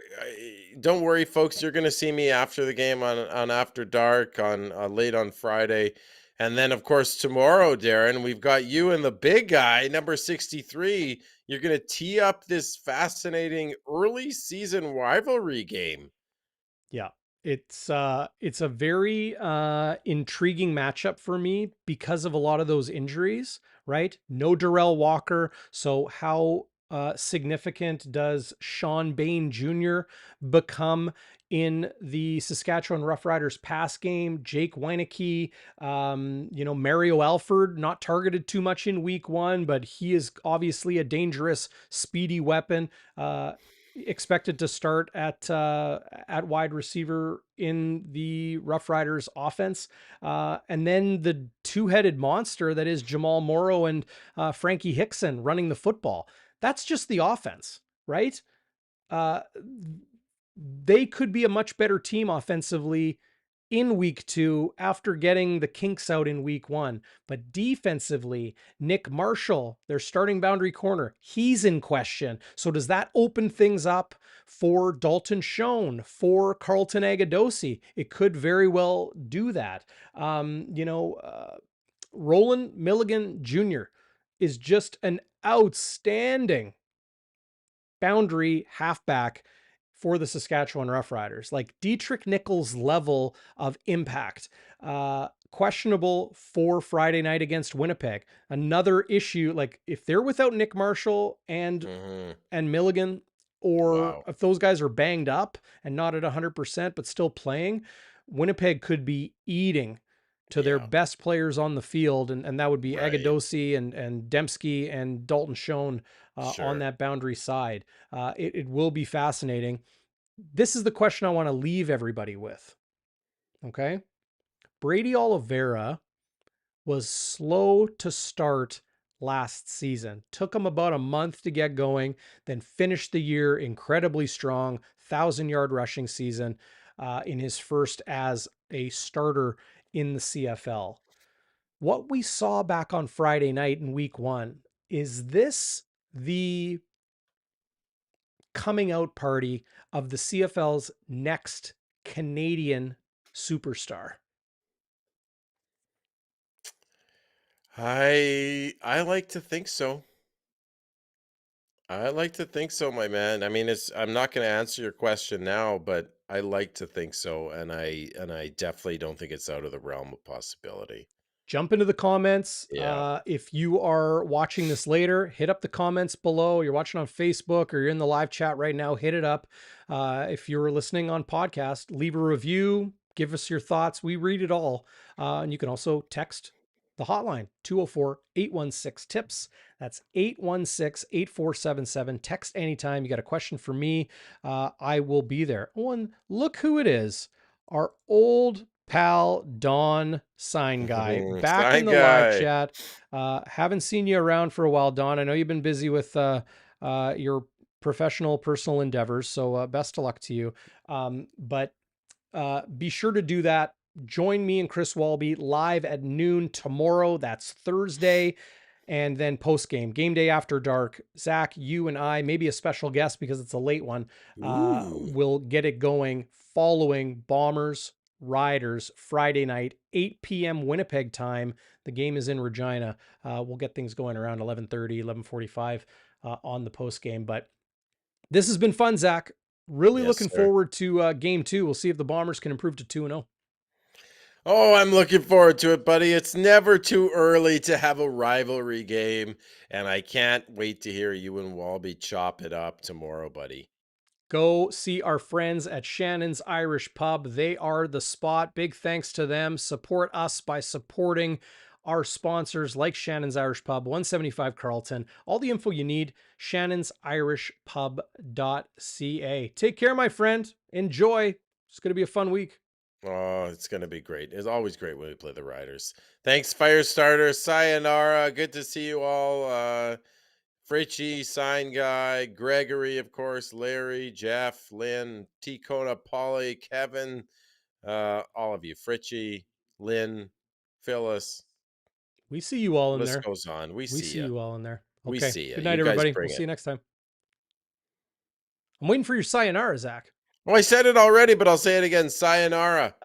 don't worry, folks. You're going to see me after the game on After Dark on late on Friday, and then of course tomorrow, Darren, we've got you and the big guy, number 63. You're going to tee up this fascinating early season rivalry game. Yeah. It's a very intriguing matchup for me because of a lot of those injuries, right? No Darrell Walker. So how significant does Sean Bain Jr. become in the Saskatchewan Roughriders pass game? Jake Weineke, Mario Alford, not targeted too much in week one, but he is obviously a dangerous, speedy weapon. Expected to start at wide receiver in the Roughriders offense, and then the two-headed monster that is Jamal Morrow and Frankie Hickson running the football. That's just the offense, right? Uh, they could be a much better team offensively in week two after getting the kinks out in week one. But defensively, Nick Marshall, their starting boundary corner, he's in question. So does that open things up for Dalton Schoen, for Carlton Agadosi? It could very well do that. Roland Milligan Jr. is just an outstanding boundary halfback for the Saskatchewan Roughriders, like Dietrich Nichols level of impact. Questionable for Friday night against Winnipeg. Another issue, like if they're without Nick Marshall and Hmm. Milligan, or Wow. if those guys are banged up and not at 100% but still playing, Winnipeg could be eating to their Yeah, best players on the field, and that would be right. Agadosi and Dembski and Dalton Schoen on Sure. that boundary side. It will be fascinating. This is the question I want to leave everybody with. Okay. Brady Oliveira was slow to start last season. Took him about a month to get going, then finished the year incredibly strong, 1,000-yard rushing season in his first as a starter in the CFL. What we saw back on Friday night in week 1, is this the coming out party of the CFL's next Canadian superstar? I like to think so. I like to think so, my man. I mean, I'm not going to answer your question now, but I like to think so, and I definitely don't think it's out of the realm of possibility. Jump into the comments. Yeah. If you are watching this later, hit up the comments below. You're watching on Facebook or you're in the live chat right now, hit it up. If you're listening on podcast, leave a review, give us your thoughts. We read it all. And you can also text the hotline 204-816-TIPS. That's 816-8477. Text anytime. You got a question for me. I will be there. Oh, and look who it is. Our old pal Don Sign Guy back in Sign the live guy. chat. Haven't seen you around for a while, Don. I know you've been busy with your professional personal endeavors, so best of luck to you. But be sure to do that. Join me and Chris Walby live at noon tomorrow. That's Thursday. And then post game day after dark. Zach, you and I, maybe a special guest because it's a late one, Ooh. will get it going following Bombers Riders Friday night, 8 p.m. Winnipeg time. The game is in Regina. We'll get things going around 11:30, 11:45 on the post game. But this has been fun, Zach. Really Yes, looking sir. forward to game 2. We'll see if the Bombers can improve to 2-0. Oh, I'm looking forward to it, buddy. It's never too early to have a rivalry game, and I can't wait to hear you and Walby chop it up tomorrow, buddy. Go see our friends at Shannon's Irish Pub. They are the spot. Big thanks to them. Support us by supporting our sponsors like Shannon's Irish Pub, 175 Carlton. All the info you need, shannonsirishpub.ca. Take care, my friend. Enjoy. It's going to be a fun week. Oh, it's going to be great. It's always great when we play the Riders. Thanks, Firestarters. Sayonara. Good to see you all. Fritchie, Sign Guy, Gregory, of course, Larry, Jeff, Lynn, T. Kona, Polly, Kevin, all of you. Fritchie, Lynn, Phyllis. We see you all in List there. goes on. We We see see you. you all in there. We Okay. see you. Good You night, guys everybody. We'll bring see it. you next time. I'm waiting for your sayonara, Zach. Well, I said it already, but I'll say it again. Sayonara.